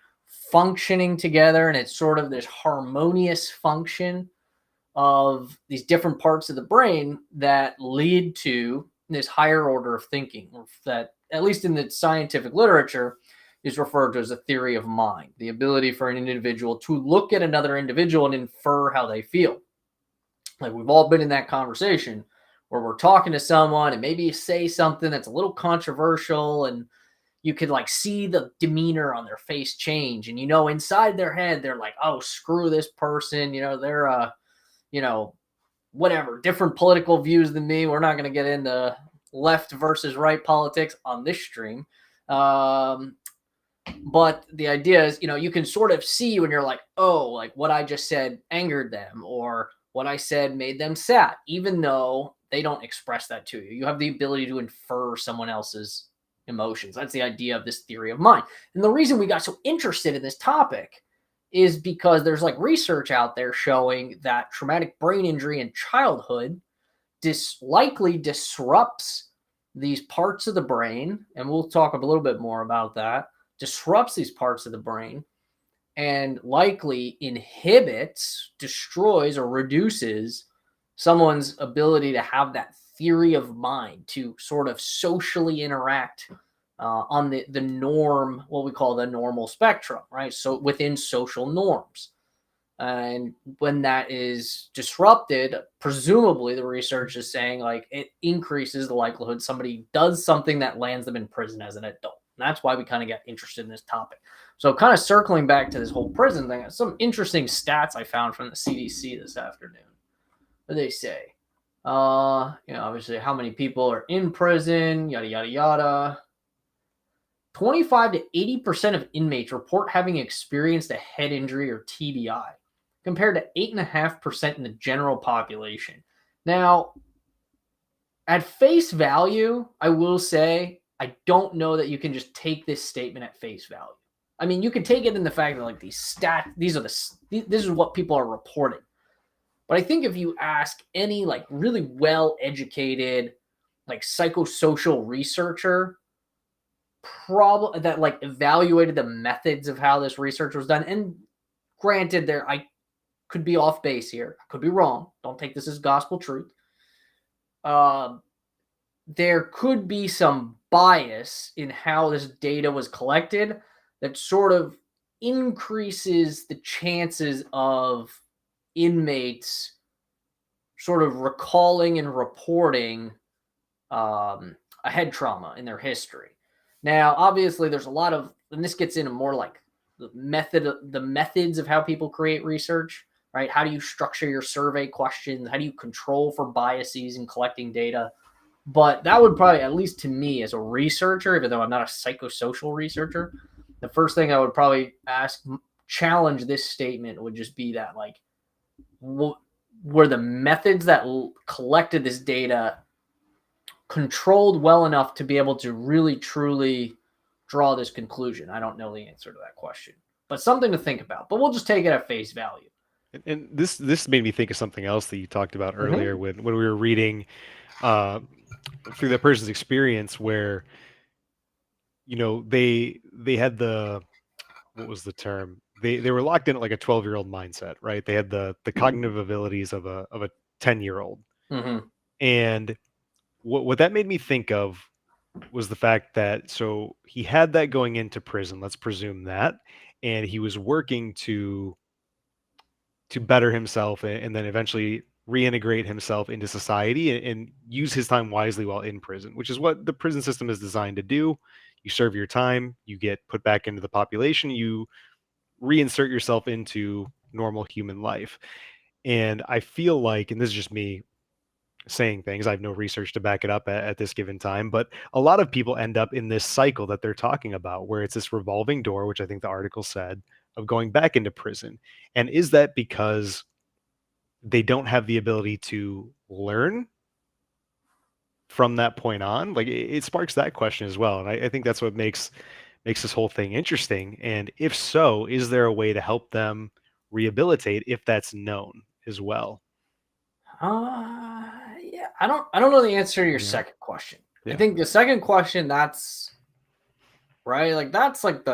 functioning together, and it's sort of this harmonious function of these different parts of the brain that lead to this higher order of thinking, that, at least in the scientific literature, is referred to as a theory of mind, the ability for an individual to look at another individual and infer how they feel. Like, we've all been in that conversation where we're talking to someone and maybe you say something that's a little controversial, and you could like see the demeanor on their face change, and inside their head they're like, oh, screw this person, they're you know whatever, different political views than me. We're not going to get into left versus right politics on this stream. Um, but the idea is, you can sort of see when you're like, oh, like what I just said angered them, or what I said made them sad, even though they don't express that to you. You have the ability to infer someone else's emotions. That's the idea of this theory of mind. And the reason we got so interested in this topic is because there's like research out there showing that traumatic brain injury in childhood likely disrupts these parts of the brain, and we'll talk a little bit more about that, disrupts these parts of the brain and likely inhibits, destroys, or reduces someone's ability to have that theory of mind, to sort of socially interact on the norm, what we call the normal spectrum, right? So within social norms. And when that is disrupted, presumably the research is saying like it increases the likelihood somebody does something that lands them in prison as an adult. And that's why we kind of get interested in this topic. So, kind of circling back to this whole prison thing, some interesting stats I found from the CDC this afternoon. What do they say? Obviously how many people are in prison, yada yada yada. 25 to 80% of inmates report having experienced a head injury or TBI, compared to 8.5% in the general population. Now, at face value, I will say I don't know that you can just take this statement at face value. I mean, you can take it in the fact that like this is what people are reporting. But I think if you ask any like really well-educated like psychosocial researcher probably that like evaluated the methods of how this research was done, and granted I could be off base here, I could be wrong, don't take this as gospel truth. There could be some bias in how this data was collected that sort of increases the chances of inmates sort of recalling and reporting a head trauma in their history. Now, obviously, there's a lot of, and this gets into more like the methods of how people create research, right? How do you structure your survey questions? How do you control for biases in collecting data? But that would probably, at least to me as a researcher, even though I'm not a psychosocial researcher, the first thing I would probably challenge this statement would just be that, like, were the methods that collected this data controlled well enough to be able to really, truly draw this conclusion? I don't know the answer to that question, but something to think about. But we'll just take it at face value. And this made me think of something else that you talked about earlier when we were reading through that person's experience, where they had what was the term? They were locked in at like a 12-year-old mindset, right? They had the cognitive abilities of a 10-year-old. And what that made me think of was the fact that, so he had that going into prison, let's presume that, and he was working to better himself and then eventually reintegrate himself into society and use his time wisely while in prison, which is what the prison system is designed to do. You serve your time, you get put back into the population, you reinsert yourself into normal human life. And I feel like, and this is just me saying things, I have no research to back it up at this given time, but a lot of people end up in this cycle that they're talking about, where it's this revolving door, which I think the article said, of going back into prison. And is that because they don't have the ability to learn from that point on? Like, it sparks that question as well. And I think that's what makes this whole thing interesting. And if so, is there a way to help them rehabilitate if that's known as well? Yeah, I don't know the answer to your second question. I think the second question, that's right, like that's like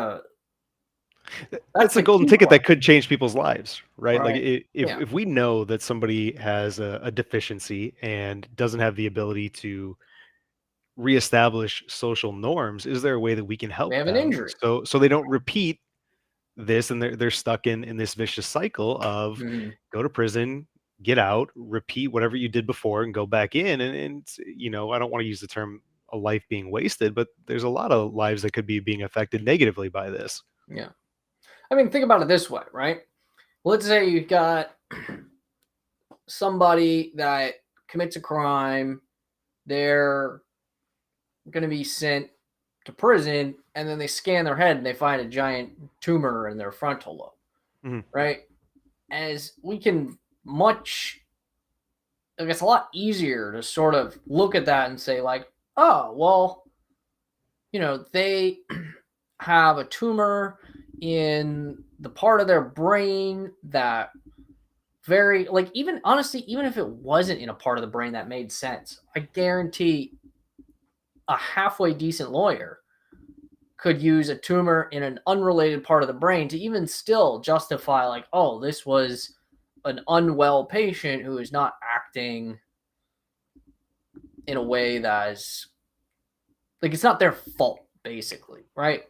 that's the golden ticket that could change people's lives, right? Like, Right. if we know that somebody has a deficiency and doesn't have the ability to reestablish social norms, is there a way that we can help They have an them injury. so they don't repeat this, and they're stuck in this vicious cycle of go to prison, get out, repeat whatever you did before, and go back in, and I don't want to use the term a life being wasted, but there's a lot of lives that could be being affected negatively by this. Yeah. I mean, think about it this way, right? Let's say you've got somebody that commits a crime, they're going to be sent to prison, and then they scan their head and they find a giant tumor in their frontal lobe, right? As we can it's a lot easier to sort of look at that and say, like, oh, well, they have a tumor in the part of their brain that very, like, even honestly, even if it wasn't in a part of the brain that made sense, I guarantee a halfway decent lawyer could use a tumor in an unrelated part of the brain to even still justify, like, oh, this was an unwell patient who is not acting in a way that is, like, it's not their fault, basically, right?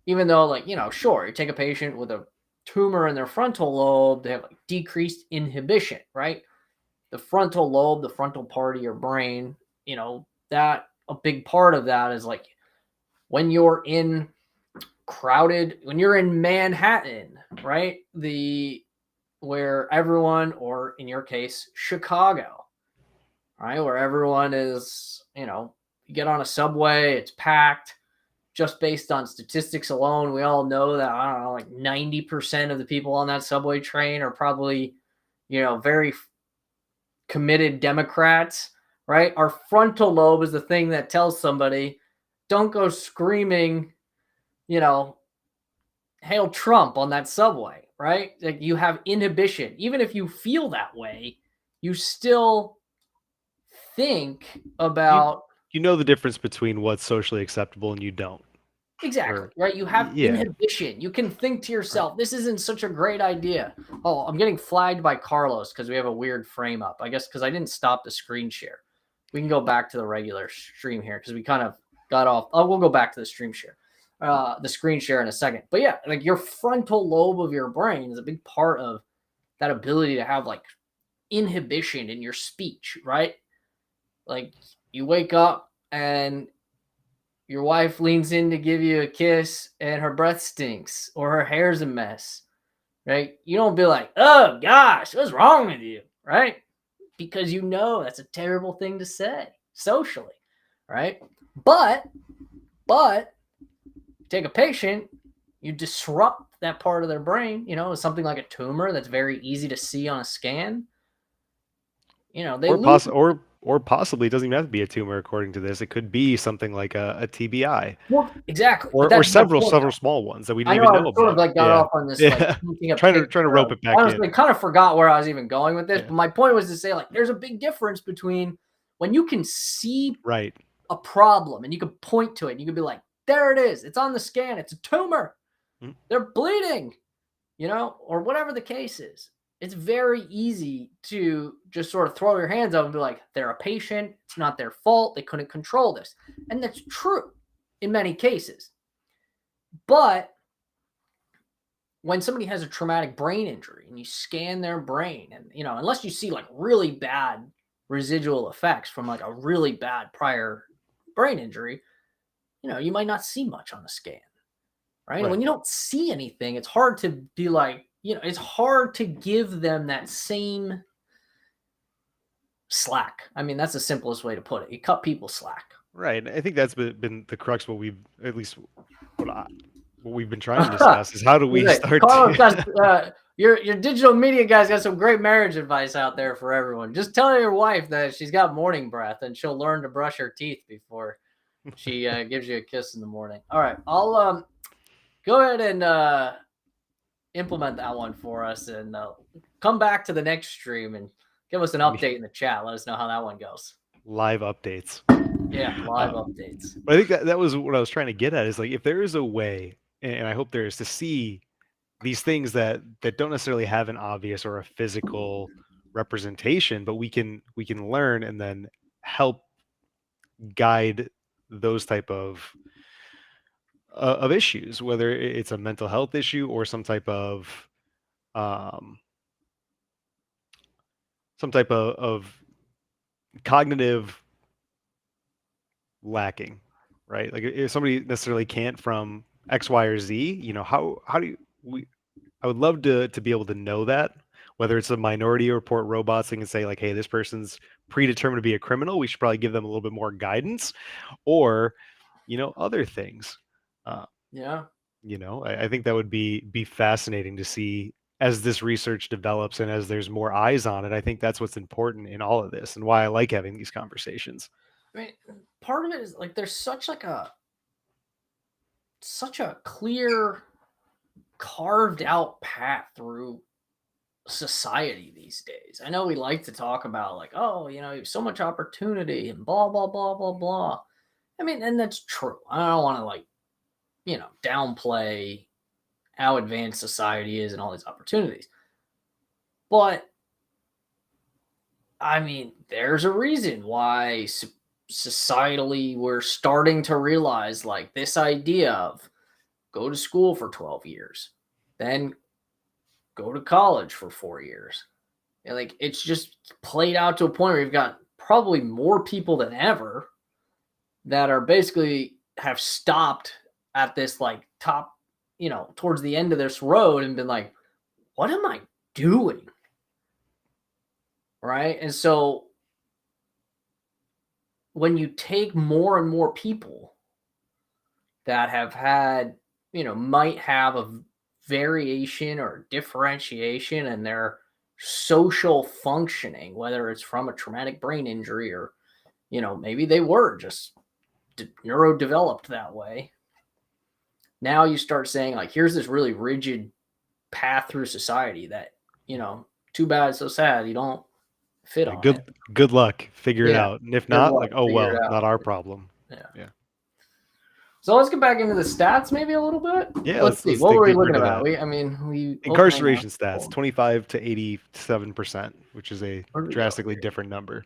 Even though, like, sure, you take a patient with a tumor in their frontal lobe, they have like decreased inhibition, right? The frontal lobe, the frontal part of your brain, that a big part of that is like when you're in Manhattan, right? Where everyone, or in your case, Chicago, right? Where everyone is, you get on a subway, it's packed. just based on statistics alone, we all know that, I don't know, like 90% of the people on that subway train are probably, very committed Democrats, right? Our frontal lobe is the thing that tells somebody, don't go screaming, you know, hail Trump on that subway, right? Like, you have inhibition. Even if you feel that way, you still think You about. you know the difference between what's socially acceptable and you don't. Exactly, Or right? You have yeah, inhibition. You can think to right. yourself, this isn't such a great idea. Oh, I'm getting flagged by Carlos because we have a weird frame up. I guess because I didn't stop the screen share. We can go back to the regular stream here because we kind of got off. Oh, we'll go back to the stream share, the screen share in a second. But yeah, like, your frontal lobe of your brain is a big part of that ability to have, like, inhibition in your speech, right? Like, you wake up and your wife leans in to give you a kiss and her breath stinks or her hair's a mess, right? You don't be like, oh gosh, what's wrong with you, right? Because that's a terrible thing to say socially, right? But take a patient, you disrupt that part of their brain, something like a tumor that's very easy to see on a scan. They Or lose. possibly it doesn't even have to be a tumor according to this. It could be something like a TBI Well, exactly, but or that's my several point. small ones that we I didn't know even I know sort of about. like got Yeah. off on this, like, Yeah. painting a Trying to rope picture. it back in. Honestly, kind of forgot where I was even going with this, Yeah. but my point was to say, like, there's a big difference between when you can see Right. a problem and you can point to it and you can be like, there it is. It's on the scan. It's a tumor. Mm. They're bleeding, or whatever the case is. It's very easy to just sort of throw your hands up and be like, they're a patient. It's not their fault. They couldn't control this. And that's true in many cases. But when somebody has a traumatic brain injury and you scan their brain, and unless you see, like, really bad residual effects from, like, a really bad prior brain injury, you might not see much on the scan, right? And when Right. you don't see anything, it's hard to be like, it's hard to give them that same slack. I mean, that's the simplest way to put it. You cut people slack. Right. I think that's been the crux. What we've at least what I, what we've been trying to discuss is how do we start Carlos got to your digital media guys got some great marriage advice out there for everyone. Just tell your wife that she's got morning breath and she'll learn to brush her teeth before she gives you a kiss in the morning. All right, I'll go ahead and implement that one for us, and come back to the next stream and give us an update in the chat. Let us know how that one goes. live updates. Yeah, live updates. But I think that was what I was trying to get at is like if there is a way, and I hope there is, to see these things that don't necessarily have an obvious or a physical representation, but we can learn and then help guide those type of issues, whether it's a mental health issue or um, some type of cognitive lacking, right? Like if somebody necessarily can't from X, Y, or Z, how do we? I would love to be able to know that, whether it's a Minority Report robots and can say like, hey, this person's predetermined to be a criminal. We should probably give them a little bit more guidance, or other things. Uh, Yeah. I think that would be fascinating to see as this research develops and as there's more eyes on it. I think that's what's important in all of this and why I like having these conversations. I mean, part of it is like there's such a clear carved out path through society these days. I know we like to talk about, like, oh, so much opportunity and blah blah blah blah blah. I mean, and that's true. I don't want to, like, downplay how advanced society is and all these opportunities. But I mean, there's a reason why societally we're starting to realize, like, this idea of go to school for 12 years, then go to college for 4 years. And, like, it's just played out to a point where you've got probably more people than ever that are basically have stopped at this, like, top, towards the end of this road and been like, what am I doing? Right. And so when you take more and more people that have had, might have a variation or differentiation in their social functioning, whether it's from a traumatic brain injury or, maybe they were just neurodeveloped that way. Now you start saying, like, here's this really rigid path through society that, too bad, so sad, you don't fit on it. Good luck. Figure it Yeah. out. And if Good not, luck. like, oh Figure well, it out. not our problem. Yeah. Yeah. So let's get back into the stats maybe a little bit. Yeah, Let's see. let's What dig were we deeper looking into about? that. We Incarceration stats, 25 to 87%, which is a drastically different number.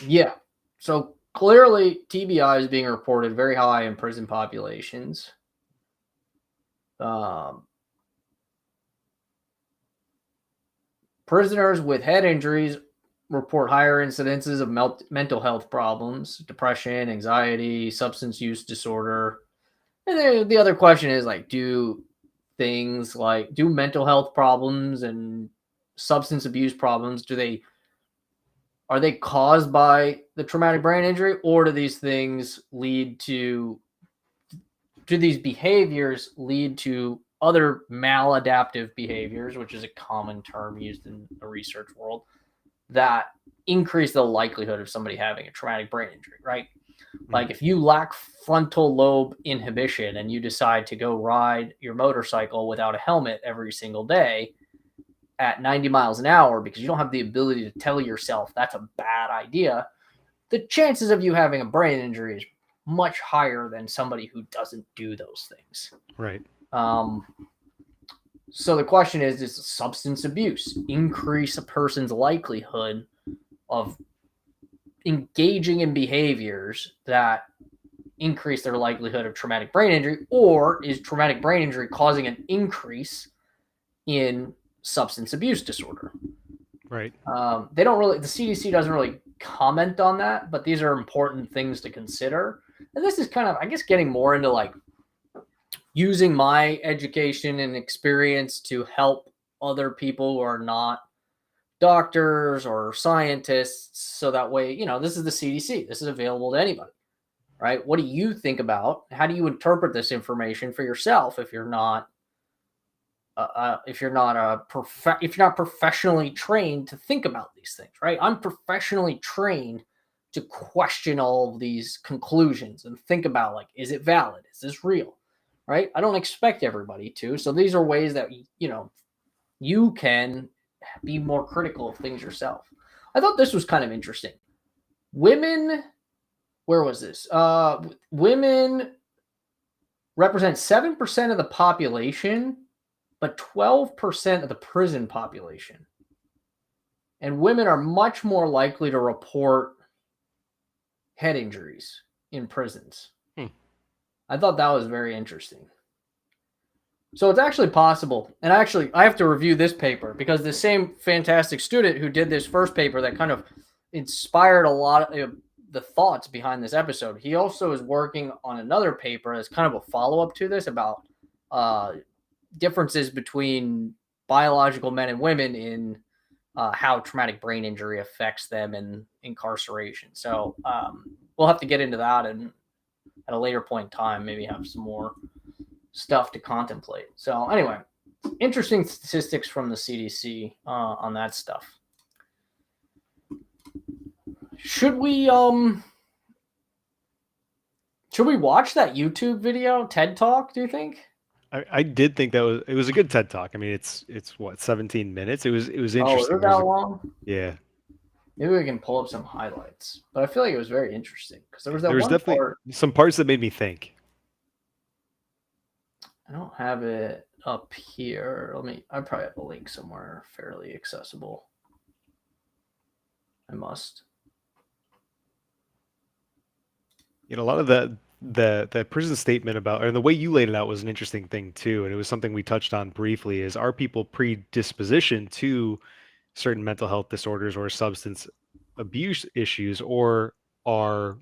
Yeah. So clearly TBI is being reported very high in prison populations. Prisoners with head injuries report higher incidences of mental health problems, depression, anxiety, substance use disorder. And then the other question is, like, do mental health problems and substance abuse problems, are they caused by the traumatic brain injury, or do these behaviors lead to other maladaptive behaviors, which is a common term used in the research world, that increase the likelihood of somebody having a traumatic brain injury, right? Like, if you lack frontal lobe inhibition and you decide to go ride your motorcycle without a helmet every single day at 90 miles an hour because you don't have the ability to tell yourself that's a bad idea, the chances of you having a brain injury is much higher than somebody who doesn't do those things. Right. So the question is, does substance abuse increase a person's likelihood of engaging in behaviors that increase their likelihood of traumatic brain injury, or is traumatic brain injury causing an increase in substance abuse disorder? Right. The CDC doesn't really comment on that, but these are important things to consider. And this is kind of, I guess, getting more into like using my education and experience to help other people who are not doctors or scientists. So that way, this is the CDC. This is available to anybody, right? What do you think about? How do you interpret this information for yourself if you're not professionally trained to think about these things, right? I'm professionally trained to question all of these conclusions and think about, like, is it valid? Is this real? Right? I don't expect everybody to. So these are ways that, you can be more critical of things yourself. I thought this was kind of interesting. Women, where was this? Women represent 7% of the population, but 12% of the prison population. And women are much more likely to report head injuries in prisons. I thought that was very interesting. So it's actually possible. And I have to review this paper because the same fantastic student who did this first paper that kind of inspired a lot of the thoughts behind this episode, he also is working on another paper that's kind of a follow-up to this about differences between biological men and women in how traumatic brain injury affects them in incarceration. So we'll have to get into that and at a later point in time, maybe have some more stuff to contemplate. So anyway, interesting statistics from the CDC on that stuff. Should we watch that YouTube video, TED Talk, do you think? I did think it was a good TED Talk. I mean, it's what, 17 minutes. It was interesting. Oh, is it that long? Yeah. Maybe we can pull up some highlights. But I feel like it was very interesting because there was definitely part, some parts that made me think. I don't have it up here. I probably have a link somewhere fairly accessible. I must. A lot of the prison statement about, and the way you laid it out was an interesting thing too, and it was something we touched on briefly, is, are people predispositioned to certain mental health disorders or substance abuse issues, or are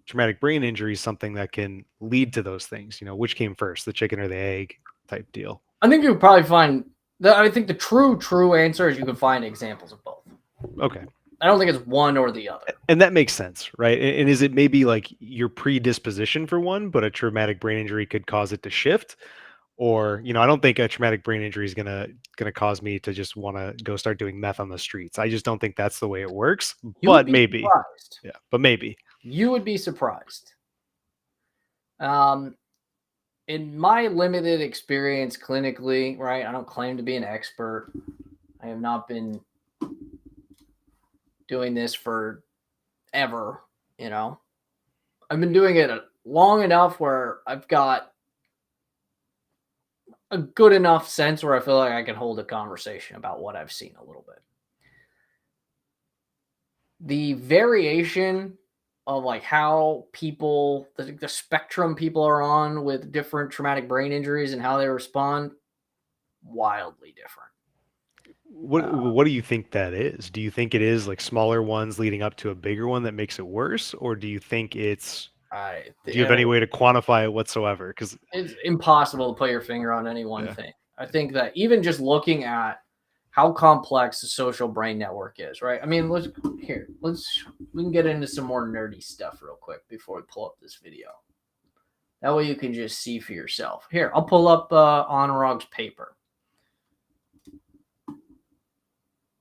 traumatic brain injuries something that can lead to those things? Which came first, the chicken or the egg type deal? I think you would probably find I think the true answer is you can find examples of both. Okay. I don't think it's one or the other. And that makes sense, right? And is it maybe like your predisposition for one, but a traumatic brain injury could cause it to shift? Or, I don't think a traumatic brain injury is gonna cause me to just want to go start doing meth on the streets. I just don't think that's the way it works. You would But be maybe, surprised. yeah, but maybe. You would be surprised. In my limited experience clinically, right? I don't claim to be an expert. I have not been doing this for ever, I've been doing it long enough where I've got a good enough sense where I feel like I can hold a conversation about what I've seen a little bit. The variation of like how people, the spectrum people are on with different traumatic brain injuries and how they respond, wildly different. What do you think that is? Do you think it is like smaller ones leading up to a bigger one that makes it worse, or do you think it's? Do you have any way to quantify it whatsoever? Because it's impossible to put your finger on any one thing. I think that even just looking at how complex the social brain network is, right? I mean, we can get into some more nerdy stuff real quick before we pull up this video. That way you can just see for yourself. Here, I'll pull up Anurag's paper.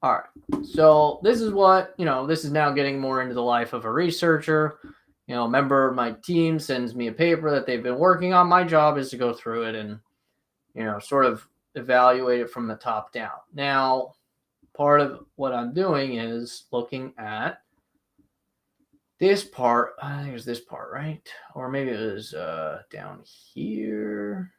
All right. So this is what, this is now getting more into the life of a researcher. A member of my team sends me a paper that they've been working on. My job is to go through it and, sort of evaluate it from the top down. Now, part of what I'm doing is looking at this part. I think it was this part, right? Or maybe it was down here.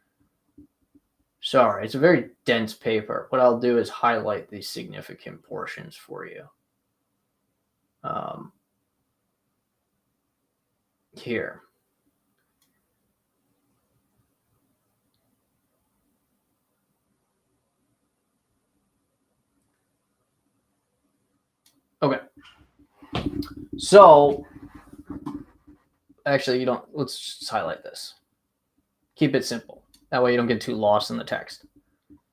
Sorry, it's a very dense paper. What I'll do is highlight the significant portions for you. Here. Okay. So, actually, let's just highlight this. Keep it simple. That way you don't get too lost in the text.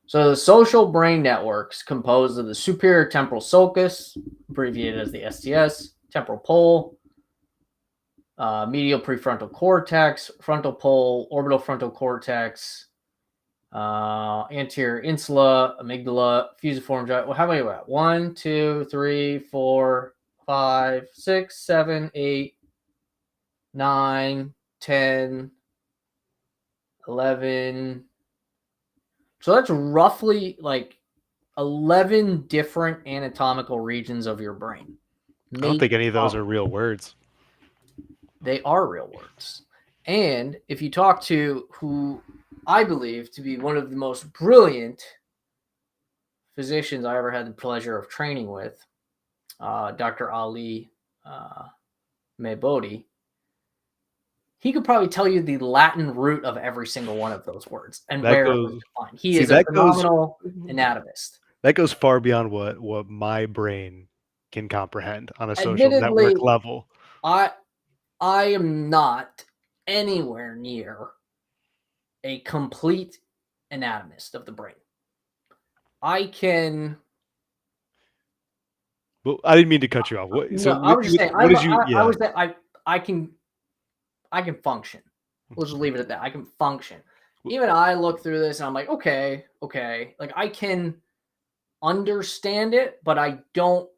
So the social brain networks composed of the superior temporal sulcus, abbreviated as the STS, temporal pole, medial prefrontal cortex, frontal pole, orbital frontal cortex, anterior insula, amygdala, fusiform gyre. Well, how many are we at? 1, 2, 3, 4, 5, 6, 7, 8, 9, 10, 11. So that's roughly like 11 different anatomical regions of your brain. I don't think any of those are real words. They are real words. And if you talk to who I believe to be one of the most brilliant physicians I ever had the pleasure of training with, Dr. Ali Mebodi, he could probably tell you the Latin root of every single one of those words and where it was defined. He is a phenomenal anatomist. That goes far beyond what my brain can comprehend on a social network level. I am not anywhere near a complete anatomist of the brain. I can. Well, I didn't mean to cut you off. I was just saying. I can function. We'll just leave it at that. I can function. Even I look through this and I'm like, okay. Like I can understand it, but I don't.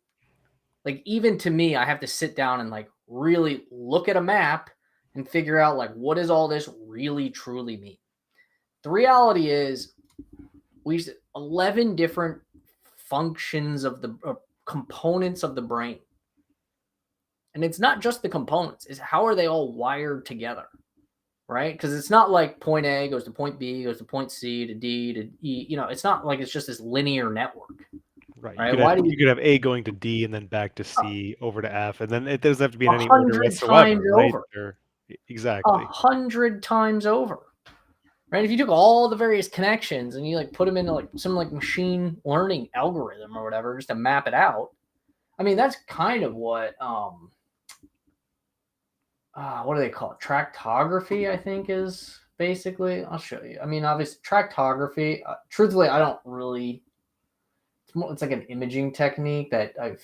Like even to me, I have to sit down and like really look at a map and figure out like what does all this really truly mean. The reality is, we 11 different functions of the components of the brain. And it's not just the components, it's how are they all wired together, right? Because it's not like point A goes to point B, goes to point C to D to E. It's not like it's just this linear network. Right. You could have A going to D and then back to C over to F, and then it doesn't have to be in any order whatsoever, right? Exactly. 100 times over. Right? If you took all the various connections and you like put them into like some like machine learning algorithm or whatever just to map it out, I mean that's kind of what what do they call it? Tractography, I think, is basically. I'll show you. I mean, obviously, tractography. Truthfully, I don't really. It's like an imaging technique that I've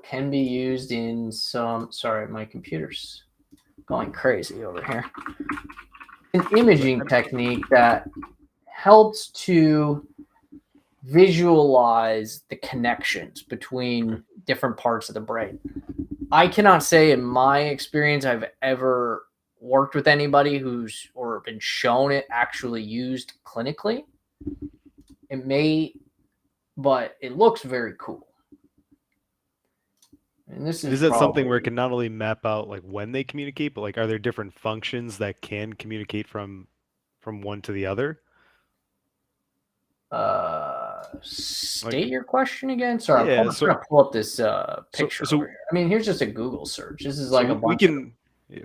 can be used in some. Sorry, my computer's going crazy over here. An imaging technique that helps to visualize the connections between different parts of the brain. I cannot say in my experience I've ever worked with anybody who's or been shown it actually used clinically. It may, but it looks very cool. And this is that probably, something where it can not only map out like when they communicate, but like are there different functions that can communicate from one to the other? State your question again. Sorry, I'm Yeah, trying to pull up this picture so over here. I mean, here's just a Google search. This is so like a bunch of.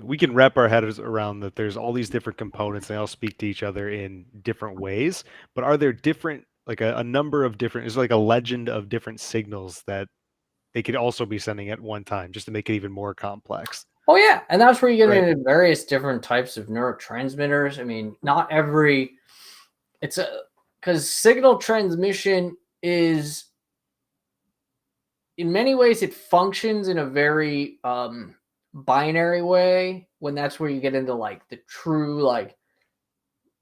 we can wrap our heads around that there's all these different components, they all speak to each other in different ways, but are there different like a number of different, is like a legend of different signals that they could also be sending at one time just to make it even more complex? Oh yeah, and that's where you get Right. into various different types of neurotransmitters. I mean, not every. It's a because signal transmission is in many ways it functions in a very binary way when that's where you get into like the true like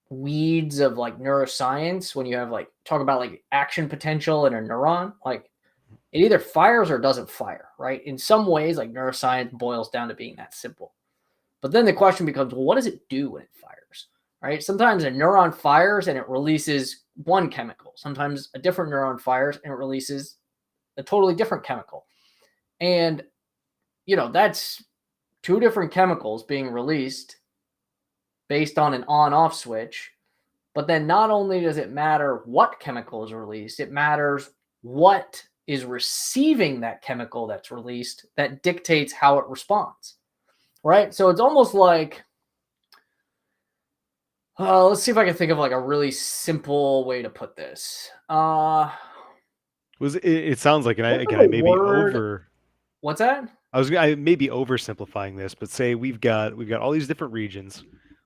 weeds of like neuroscience when you have like talk about like action potential in a neuron, like it either fires or doesn't fire, right? In some ways, like neuroscience boils down to being that simple. But then the question becomes, well, what does it do when it fires, right? Sometimes a neuron fires and it releases one chemical. Sometimes a different neuron fires and it releases a totally different chemical. And, that's two different chemicals being released based on an on-off switch. But then not only does it matter what chemical is released, it matters what is receiving that chemical that's released that dictates how it responds, right? So it's almost like, let's see if I can think of like a really simple way to put this. It sounds like, and I may be over. What's that? I may be oversimplifying this, but say we've got all these different regions.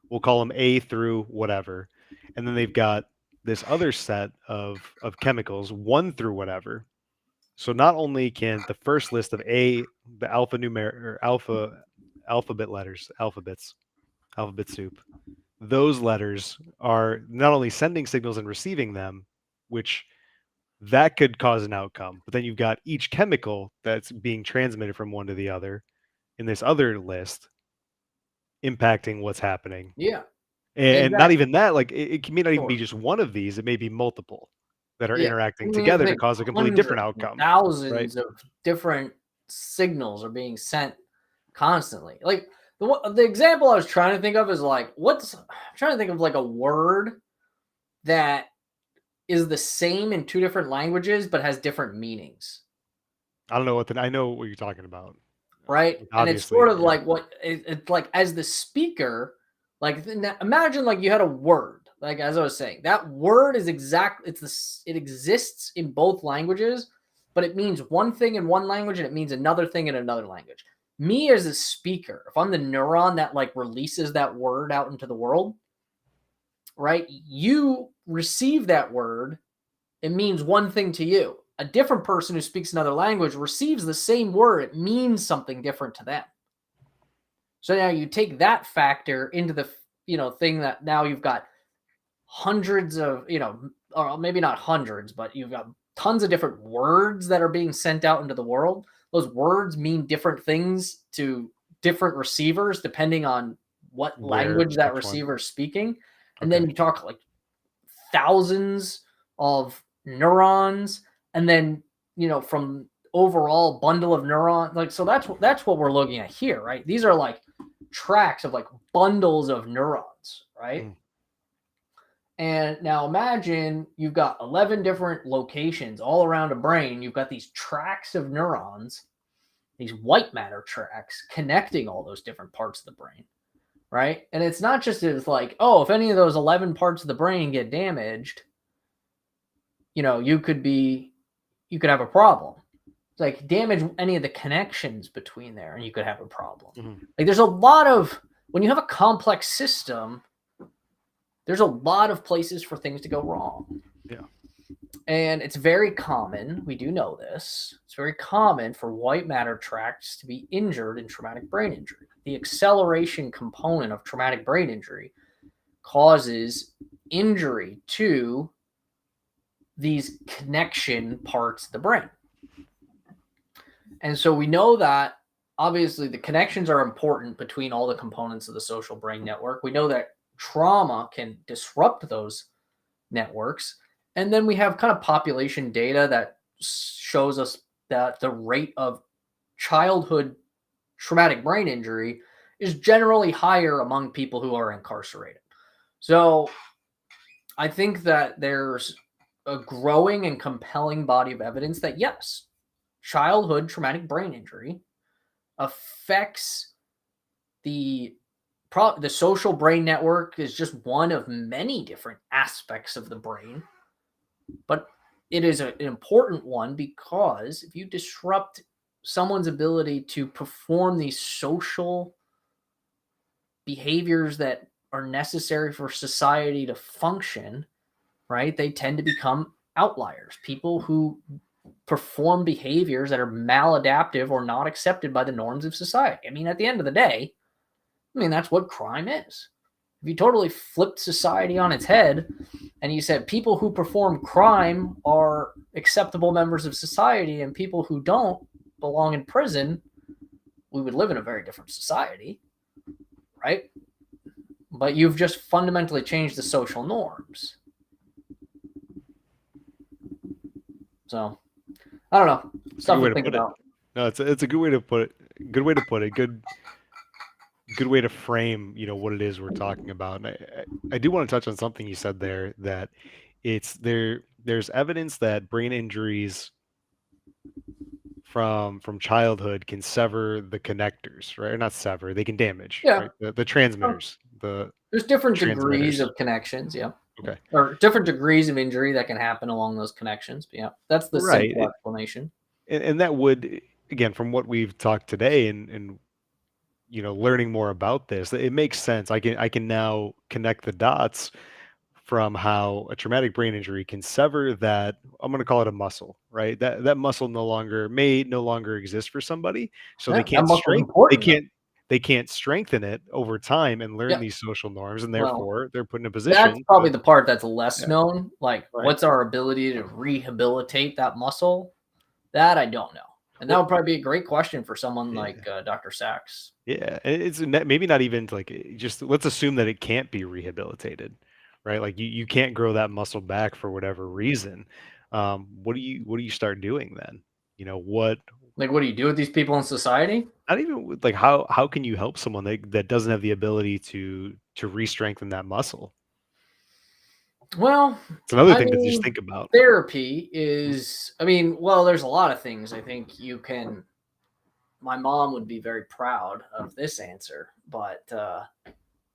We'll call them A through whatever, and then they've got this other set of chemicals, 1 through whatever. So not only can the first list of A, the alphabet letters, alphabet soup, those letters are not only sending signals and receiving them, which that could cause an outcome, but then you've got each chemical that's being transmitted from one to the other in this other list impacting what's happening. Yeah. And not even that, like it may not even be Sure. just one of these, it may be multiple that are Yeah. interacting I mean, together to cause a completely different outcome. Right? Thousands of different signals are being sent constantly. Like the example I was trying to think of is like, I'm trying to think of like a word that is the same in two different languages but has different meanings. I don't know I know what you're talking about. Right? Like, And it's sort of like it's like as the speaker, like imagine like you had a word, like as I was saying, that word is it exists in both languages, but it means one thing in one language and it means another thing in another language. Me as a speaker, if I'm the neuron that like releases that word out into the world, right? You receive that word, it means one thing to you. A different person who speaks another language receives the same word, it means something different to them. So now you take that factor into the thing that now you've got hundreds of, or maybe not hundreds, but you've got tons of different words that are being sent out into the world. Those words mean different things to different receivers depending on what language that receiver is speaking. And then you talk like thousands of neurons, and then from overall bundle of neurons, like, so that's what we're looking at here, right? These are like tracks of like bundles of neurons, right? And now imagine you've got 11 different locations all around a brain. You've got these tracks of neurons, these white matter tracks connecting all those different parts of the brain, right? And it's not just as like, oh, if any of those 11 parts of the brain get damaged, you could have a problem. It's like damage any of the connections between there and you could have a problem. Like there's a lot of, when you have a complex system, there's a lot of places for things to go wrong. Yeah. And it's very common, we do know this, it's very common for white matter tracts to be injured in traumatic brain injury. The acceleration component of traumatic brain injury causes injury to these connection parts of the brain. And so we know that obviously the connections are important between all the components of the social brain network. We know that trauma can disrupt those networks. And then we have kind of population data that shows us that the rate of childhood traumatic brain injury is generally higher among people who are incarcerated. So I think that there's a growing and compelling body of evidence that yes, childhood traumatic brain injury affects the social brain network is just one of many different aspects of the brain, but it is an important one because if you disrupt someone's ability to perform these social behaviors that are necessary for society to function, right, they tend to become outliers. People who perform behaviors that are maladaptive or not accepted by the norms of society. I mean, at the end of the day, that's what crime is. If you totally flipped society on its head and you said people who perform crime are acceptable members of society and people who don't belong in prison, we would live in a very different society, right? But you've just fundamentally changed the social norms. So, I don't know. Stuff to think about. No, it's a good way to put it. Good way to put it. Good way to frame, what it is we're talking about. And I do want to touch on something you said there, that there's evidence that brain injuries from childhood can sever the connectors, right? Or not sever, they can damage, Yeah. right? The transmitters. There's different degrees of connections, yeah. Okay. Or different degrees of injury that can happen along those connections. But yeah, that's the simple explanation. And that would, again, from what we've talked today and learning more about this, it makes sense. I can now connect the dots from how a traumatic brain injury can sever that, I'm going to call it a muscle, right? That muscle may no longer exist for somebody, so Yeah, they can't strengthen it over time and learn these social norms, and therefore they're put in a position. That's probably the part that's less known. Like, Right. What's our ability to rehabilitate that muscle? That I don't know. And that would probably be a great question for someone like Dr. Sachs. Yeah, it's maybe not even just let's assume that it can't be rehabilitated, right? Like you can't grow that muscle back for whatever reason. What do you start doing then? What do you do with these people in society? Not even like how can you help someone that doesn't have the ability to re-strengthen that muscle? Well, it's another thing to just think about. Therapy is, there's a lot of things I think you can. My mom would be very proud of this answer, but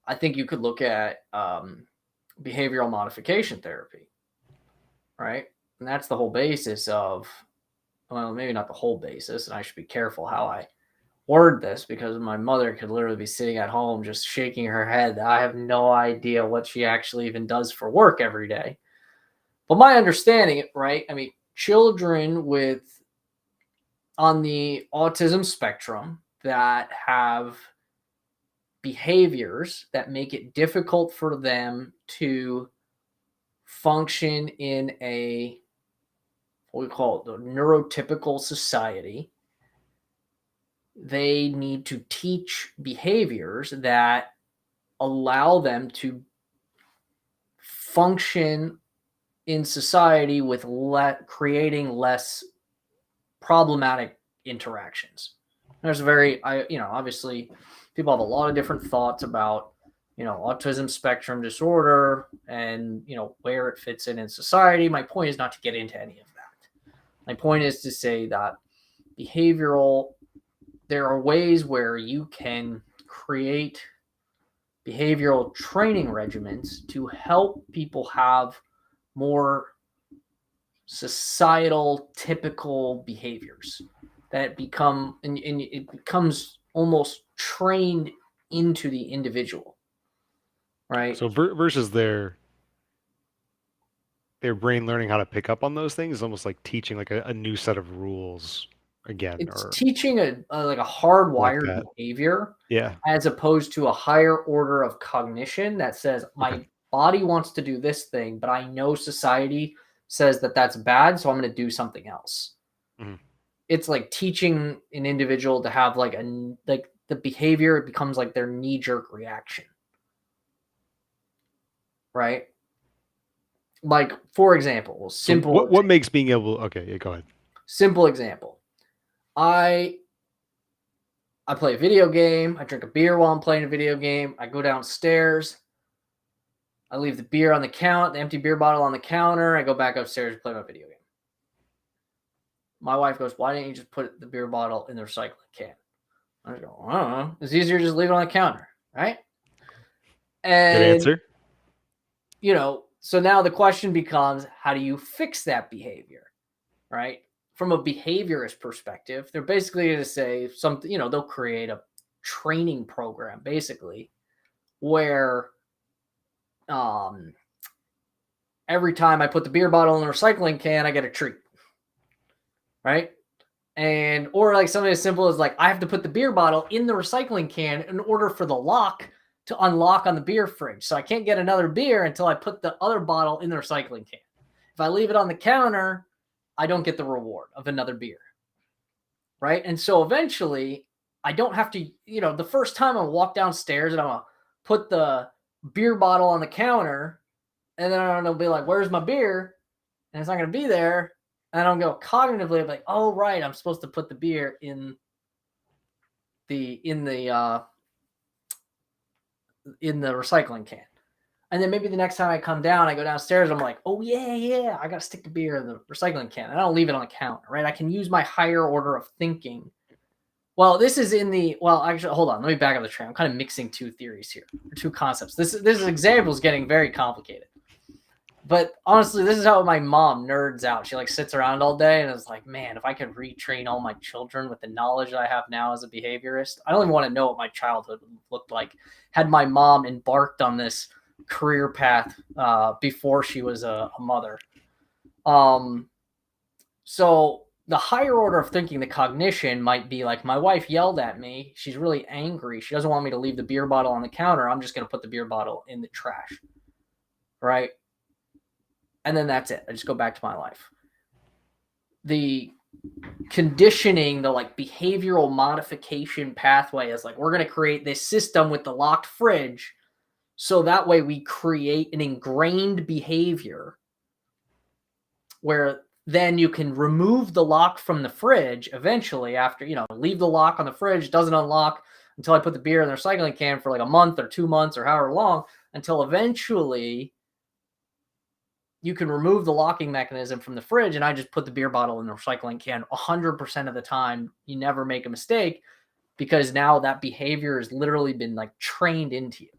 I think you could look at behavioral modification therapy, right? And that's the whole basis of, well, maybe not the whole basis, and I should be careful how I word this because my mother could literally be sitting at home just shaking her head. I have no idea what she actually even does for work every day. But my understanding, right? Children on the autism spectrum that have behaviors that make it difficult for them to function in what we call the neurotypical society, they need to teach behaviors that allow them to function in society with creating less problematic interactions. There's obviously people have a lot of different thoughts about, autism spectrum disorder and, where it fits in society. My point is not to get into any of that. My point is to say that there are ways where you can create behavioral training regimens to help people have more societal typical behaviors that become and it becomes almost trained into the individual, right? So versus their brain learning how to pick up on those things is almost like teaching like a new set of rules again, It's or teaching like a like hardwired that. behavior Yeah. as opposed to a higher order of cognition that says Okay. my body wants to do this thing, but I know society says that that's bad, so I'm going to do something else. Mhm. It's like teaching an individual to have like the behavior, it becomes like their knee-jerk reaction. Right? Like, for example, So what makes being able? Okay, yeah, go ahead. simple example. I play a video game. I drink a beer while I'm playing a video game. I go downstairs. I leave the beer on the empty beer bottle on the counter. I go back upstairs and play my video game. My wife goes, "Why didn't you just put the beer bottle in the recycling can?" I go, "I don't know. It's easier to just leave it on the counter, right?" Good And answer. so now the question becomes, how do you fix that behavior, right? From a behaviorist perspective, they're basically going to say something, they'll create a training program basically where every time I put the beer bottle in the recycling can, I get a treat, right? Or like something as simple as like I have to put the beer bottle in the recycling can in order for the lock to unlock on the beer fridge. So I can't get another beer until I put the other bottle in the recycling can. If I leave it on the counter, I don't get the reward of another beer. Right? And so eventually I don't have to, the first time I walk downstairs and I'm going to put the beer bottle on the counter and then I'm going to be like, "Where's my beer?" And it's not going to be there. And I don't go cognitively, I'm like, "Oh, right, I'm supposed to put the beer in the recycling can." And then maybe the next time I come down, I go downstairs, I'm like, "Oh yeah, I got to stick the beer in the recycling can." And I don't leave it on the counter, right? I can use my higher order of thinking. Well, this is actually, hold on, let me back up the train. I'm kind of mixing two theories here, or two concepts. This example is getting very complicated. But honestly, this is how my mom nerds out. She like sits around all day and is like, "Man, if I could retrain all my children with the knowledge I have now as a behaviorist, I don't even want to know what my childhood looked like had my mom embarked on this career path before she was a mother." So the higher order of thinking, the cognition might be like, my wife yelled at me. She's really angry. She doesn't want me to leave the beer bottle on the counter. I'm just going to put the beer bottle in the trash. Right? And then that's it. I just go back to my life. The conditioning, the like behavioral modification pathway is like, we're going to create this system with the locked fridge. So that way we create an ingrained behavior where then you can remove the lock from the fridge eventually after, leave the lock on the fridge, doesn't unlock until I put the beer in the recycling can for like a month or 2 months or however long, until eventually you can remove the locking mechanism from the fridge and I just put the beer bottle in the recycling can 100% of the time. You never make a mistake because now that behavior has literally been like trained into you.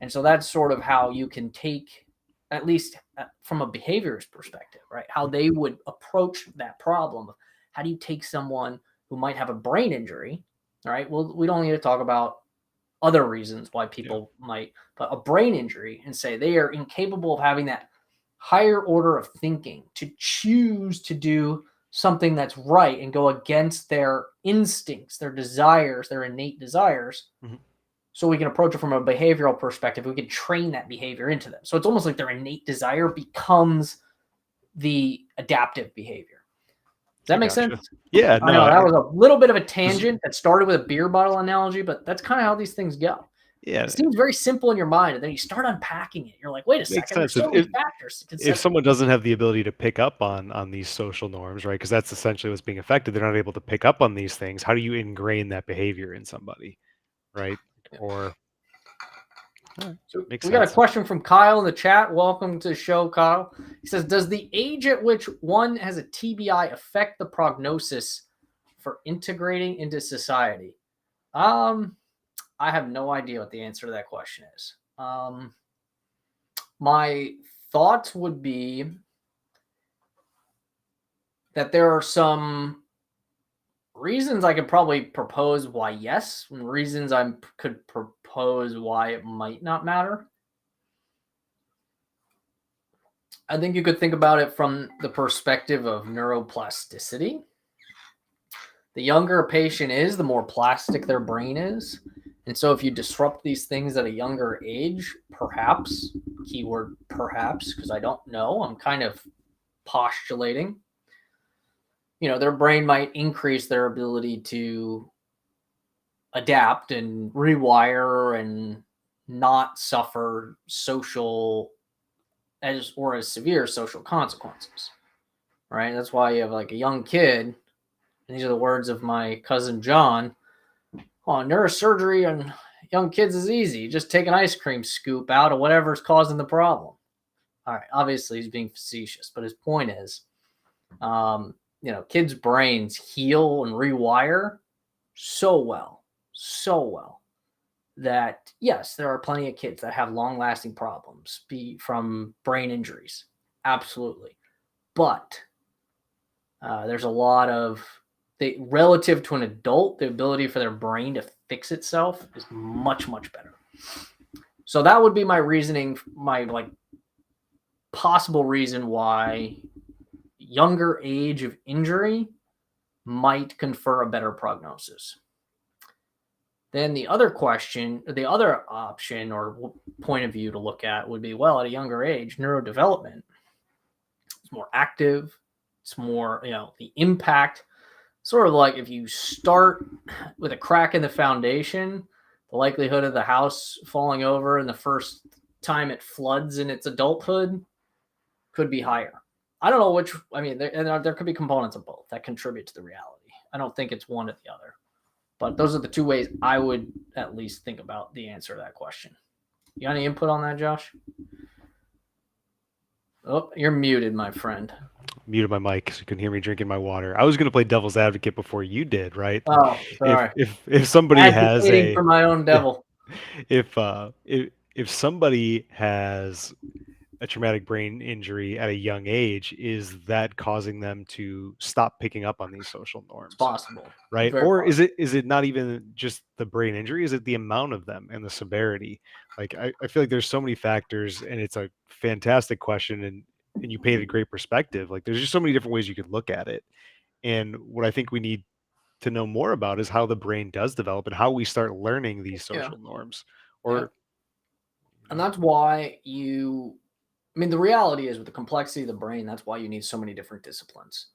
And so that's sort of how you can take, at least from a behaviorist perspective, right? How they would approach that problem. How do you take someone who might have a brain injury, all right? Well, we don't need to talk about other reasons why people might, but a brain injury, and say they are incapable of having that higher order of thinking to choose to do something that's right and go against their instincts, their desires, their innate desires. Mm-hmm. So we can approach it from a behavioral perspective. We can train that behavior into them. So it's almost like their innate desire becomes the adaptive behavior. Does that make sense? Yeah, I know that was a little bit of a tangent that started with a beer bottle analogy, but that's kind of how these things go. Yeah, it seems very simple in your mind, and then you start unpacking it. You're like, wait a second, there's so many factors. If someone doesn't have the ability to pick up on these social norms, right? Because that's essentially what's being affected. They're not able to pick up on these things. How do you ingrain that behavior in somebody, right? Yeah. Or so we got a question from Kyle in the chat. Welcome to the show, Kyle. He says, "Does the age at which one has a TBI affect the prognosis for integrating into society?" I have no idea what the answer to that question is. My thoughts would be that there are some reasons I could probably propose why yes, and reasons I could propose why it might not matter. I think you could think about it from the perspective of neuroplasticity. The younger a patient is, the more plastic their brain is. And so if you disrupt these things at a younger age, perhaps, keyword perhaps, because I don't know, I'm kind of postulating, their brain might increase their ability to adapt and rewire and not suffer social as severe social consequences. Right? That's why you have like a young kid, and these are the words of my cousin John. Oh, neurosurgery on young kids is easy. Just take an ice cream scoop out of whatever's causing the problem. All right, obviously he's being facetious, but his point is, kids' brains heal and rewire so well that yes, there are plenty of kids that have long-lasting problems from brain injuries, absolutely, but there's a lot of relative to an adult, the ability for their brain to fix itself is much, much better. So that would be my reasoning, my possible reason why younger age of injury might confer a better prognosis. Then the other question, the other option or point of view to look at would be, well, at a younger age, neurodevelopment is more active. It's more, the impact, sort of like if you start with a crack in the foundation, the likelihood of the house falling over in the first time it floods in its adulthood could be higher. I don't know which, there could be components of both that contribute to the reality. I don't think it's one or the other, but those are the two ways I would at least think about the answer to that question. You got any input on that, Josh? Oh, you're muted, my friend. Muted my mic so you couldn't hear me drinking my water. I was going to play devil's advocate before you did, right? Oh, sorry. If somebody has advocating for my own devil. If somebody has a traumatic brain injury at a young age, is that causing them to stop picking up on these social norms? It's possible, right? Very Or possible. is it not even just the brain injury? Is it the amount of them and the severity? Like I feel like there's so many factors, and it's a fantastic question, and you painted a great perspective. Like there's just so many different ways you could look at it. And what I think we need to know more about is how the brain does develop and how we start learning these social norms. And that's why the reality is with the complexity of the brain, that's why you need so many different disciplines.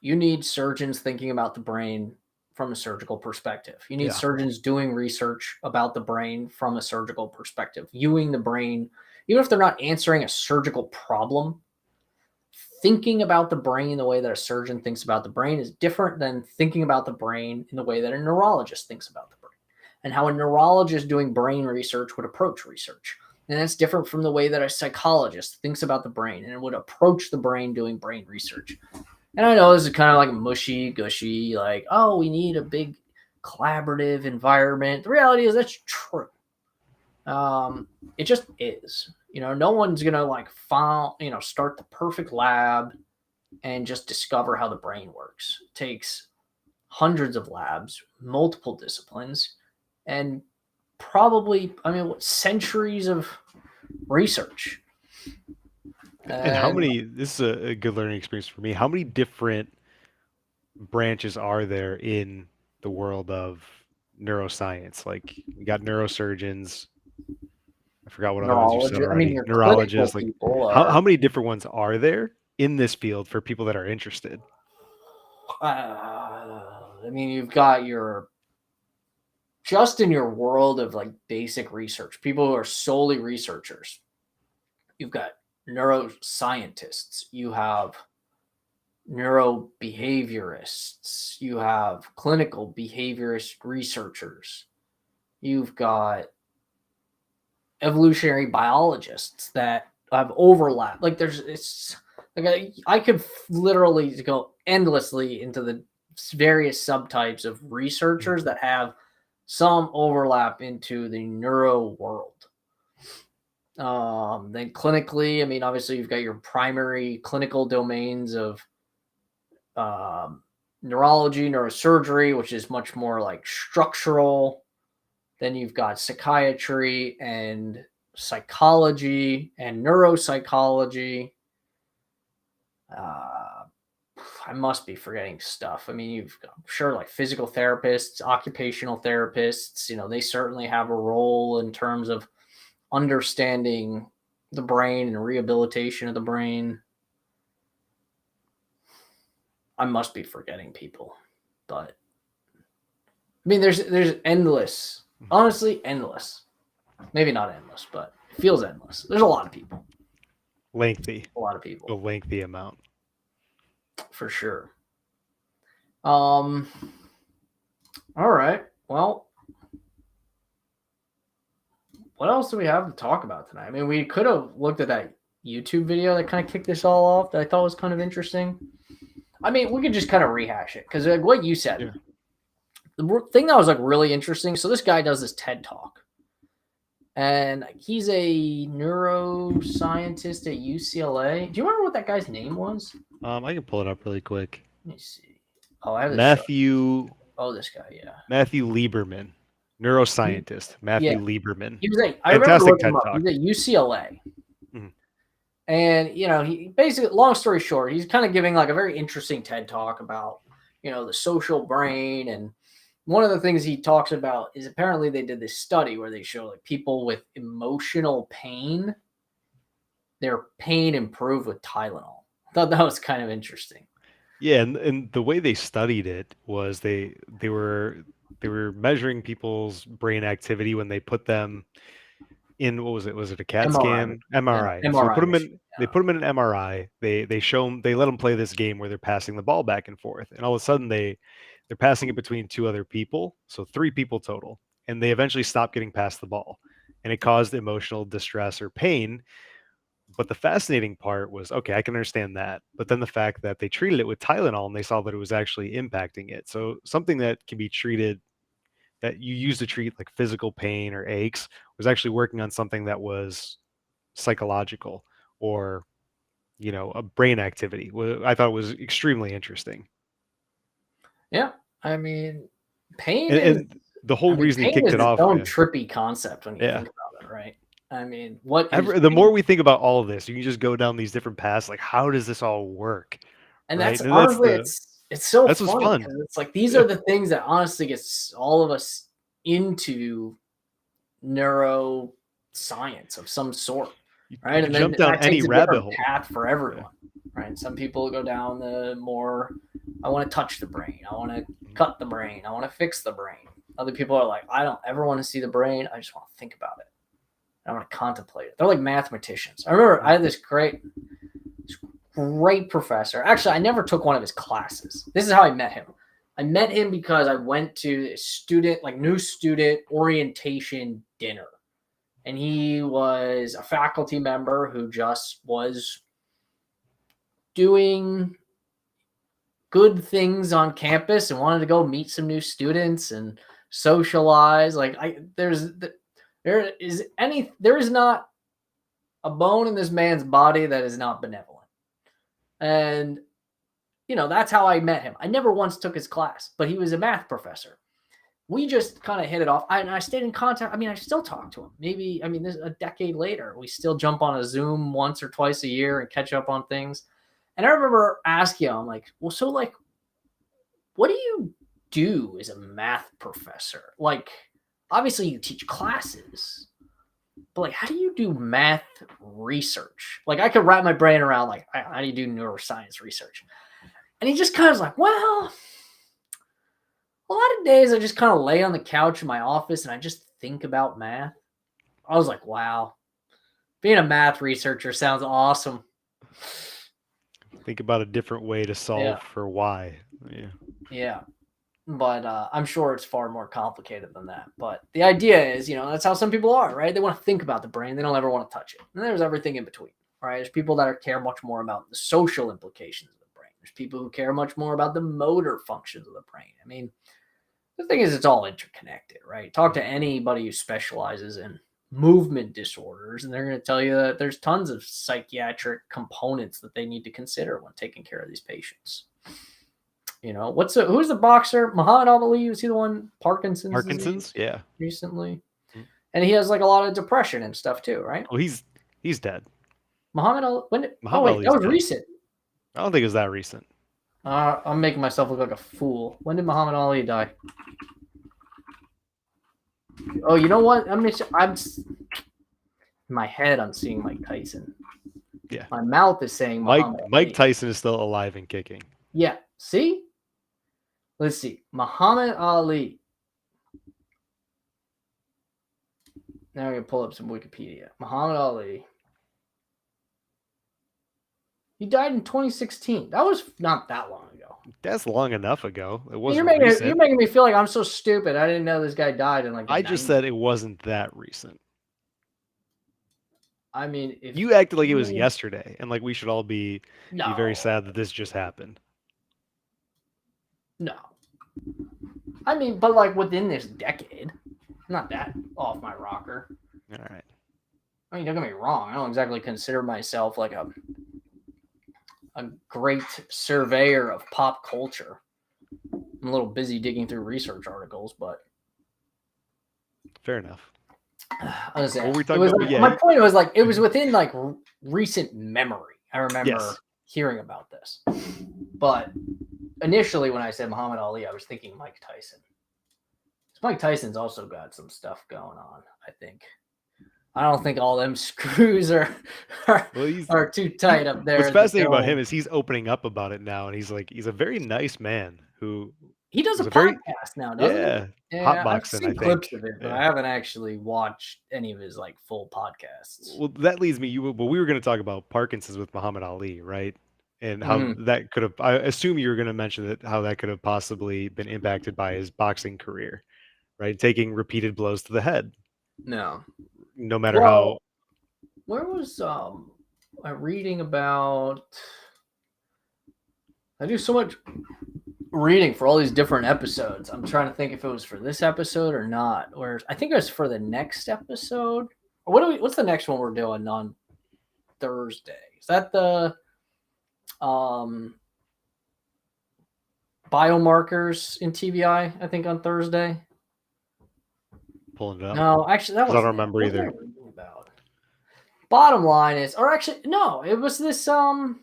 You need surgeons thinking about the brain from a surgical perspective. You need surgeons doing research about the brain from a surgical perspective, viewing the brain, even if they're not answering a surgical problem. Thinking about the brain the way that a surgeon thinks about the brain is different than thinking about the brain in the way that a neurologist thinks about the brain, and how a neurologist doing brain research would approach research. And that's different from the way that a psychologist thinks about the brain and would approach the brain doing brain research. And I know this is kind of like mushy gushy, like, oh, we need a big collaborative environment. The reality is that's true. It just is. No one's gonna start the perfect lab and just discover how the brain works. It takes hundreds of labs, multiple disciplines, and probably centuries of research. And how many, this is a good learning experience for me, how many different branches are there in the world of neuroscience? Like we got neurosurgeons, I forgot what other ones you said already. Your Neurologists, like people how many different ones are there in this field for people that are interested? You've got just in your world of like basic research, people who are solely researchers. You've got neuroscientists, you have neurobehaviorists, you have clinical behaviorist researchers, you've got evolutionary biologists that have overlap. Like I could literally go endlessly into the various subtypes of researchers that have some overlap into the neuro world. Then clinically, obviously you've got your primary clinical domains of neurology, neurosurgery, which is much more like structural. Then you've got psychiatry and psychology and neuropsychology. I must be forgetting stuff. I mean, you've got, sure, like physical therapists, occupational therapists, they certainly have a role in terms of understanding the brain and rehabilitation of the brain. I must be forgetting people, but I mean, there's endless, honestly, endless. Maybe not endless, but it feels endless. There's a lot of people. Lengthy. A lot of people. A lengthy amount. For sure. All right. Well, what else do we have to talk about tonight? I mean, we could have looked at that YouTube video that kind of kicked this all off that I thought was kind of interesting. I mean, we could just kind of rehash it because like what you said, Yeah. the thing that was like really interesting. So this guy does this TED talk, and he's a neuroscientist at UCLA. Do you remember what that guy's name was? I can pull it up really quick. Let me see. Oh, I have this Matthew. Oh, this guy, yeah. Matthew Lieberman, neuroscientist. Matthew Lieberman. He was I remember looking him up. He's at UCLA. Mhm. And, he basically, long story short, he's kind of giving like a very interesting TED talk about, the social brain. And one of the things he talks about is apparently they did this study where they show like people with emotional pain, their pain improved with Tylenol. I thought that was kind of interesting. Yeah, and the way they studied it was they were measuring people's brain activity when they put them in, what was it? Was it a CAT scan? MRI. MRI. So they put them in an MRI. They let them play this game where they're passing the ball back and forth, and all of a sudden they're passing it between two other people, so 3 people total, and they eventually stopped getting past the ball, and it caused emotional distress or pain. But the fascinating part was, okay, I can understand that. But then the fact that they treated it with Tylenol and they saw that it was actually impacting it. So something that can be treated, that you use to treat like physical pain or aches, was actually working on something that was psychological or, a brain activity. I thought it was extremely interesting. Yeah. I mean, pain And the whole reason he kicked it off. Its own trippy concept when you think about it, right? I mean, the more we think about all of this, you can just go down these different paths. Like, how does this all work? And that's honestly, it's so funny because it's like these are the things that honestly gets all of us into neuroscience of some sort, right? And then jump down any rabbit hole path for everyone, right? Some people go down the more, I want to touch the brain, I want to cut the brain, I want to fix the brain. Other people are like, I don't ever want to see the brain, I just want to think about it. I want to contemplate it. They're like mathematicians. I remember I had this great professor. Actually, I never took one of his classes. This is how I met him. I met him because I went to a new student orientation dinner. And he was a faculty member who just was doing good things on campus and wanted to go meet some new students and socialize. There is not a bone in this man's body that is not benevolent. And, that's how I met him. I never once took his class, but he was a math professor. We just kind of hit it off. I stayed in contact. I mean, I still talk to him. Maybe, this is a decade later. We still jump on a Zoom once or twice a year and catch up on things. And I remember asking him, like, well, so, like, what do you do as a math professor? Like, obviously you teach classes, but like, how do you do math research? Like, I could wrap my brain around, like, how do you do neuroscience research? And he just kind of was like, well, a lot of days I just kind of lay on the couch in my office and I just think about math. I was like, wow, being a math researcher sounds awesome. Think about a different way to solve for why. Yeah. But I'm sure it's far more complicated than that. But the idea is, that's how some people are, right? They want to think about the brain. They don't ever want to touch it. And there's everything in between, right? There's people that care much more about the social implications of the brain. There's people who care much more about the motor functions of the brain. I mean, the thing is, it's all interconnected, right? Talk to anybody who specializes in movement disorders, and they're going to tell you that there's tons of psychiatric components that they need to consider when taking care of these patients. Who's the boxer? Muhammad Ali, was he the one? Parkinson's, yeah. Recently. Mm-hmm. And he has like a lot of depression and stuff too, right? Well, he's dead. Muhammad Ali. Oh Muhammad wait, that Ali's was dead. recent. I don't think it was that recent. I'm making myself look like a fool. When did Muhammad Ali die? Oh, you know what? I'm in my head. I'm seeing Mike Tyson. Yeah. My mouth is saying Muhammad Ali. Mike Tyson is still alive and kicking. Yeah. See? Let's see. Muhammad Ali. Now I'm going to pull up some Wikipedia. Muhammad Ali. He died in 2016. That was not that long ago. That's long enough ago. It wasn't You're making me feel like I'm so stupid. I didn't know this guy died in like the I just 90s. said it wasn't that recent. I mean, if You acted like it was yesterday, and like we should all be very sad that this just happened. No. I mean, but like within this decade, not that off my rocker. All right. I mean, don't get me wrong. I don't exactly consider myself like a great surveyor of pop culture. I'm a little busy digging through research articles, but fair enough. I was saying, yeah. My point was like it was within like recent memory. I remember hearing about this, but initially when I said Muhammad Ali, I was thinking Mike Tyson. Mike Tyson's also got some stuff going on, I think. I don't think all them screws are too tight up there. What's fascinating about him is he's opening up about it now, and he's a very nice man who he does a podcast now, doesn't he? Yeah, Hotboxing, I've seen clips of it, but I haven't actually watched any of his like full podcasts. Well, that leads me. We were going to talk about Parkinson's with Muhammad Ali, right? And how that could have. I assume you were going to mention that how that could have possibly been impacted by his boxing career, right? Taking repeated blows to the head. No matter how. Where was I reading about? I do so much reading for all these different episodes. I'm trying to think if it was for this episode or not. Or I think it was for the next episode. Or what's the next one we're doing on Thursday? Is that the biomarkers in TBI? I think on Thursday. Pulling it up. No, actually, that was. I don't remember either. Bottom line is, or actually, no, it was this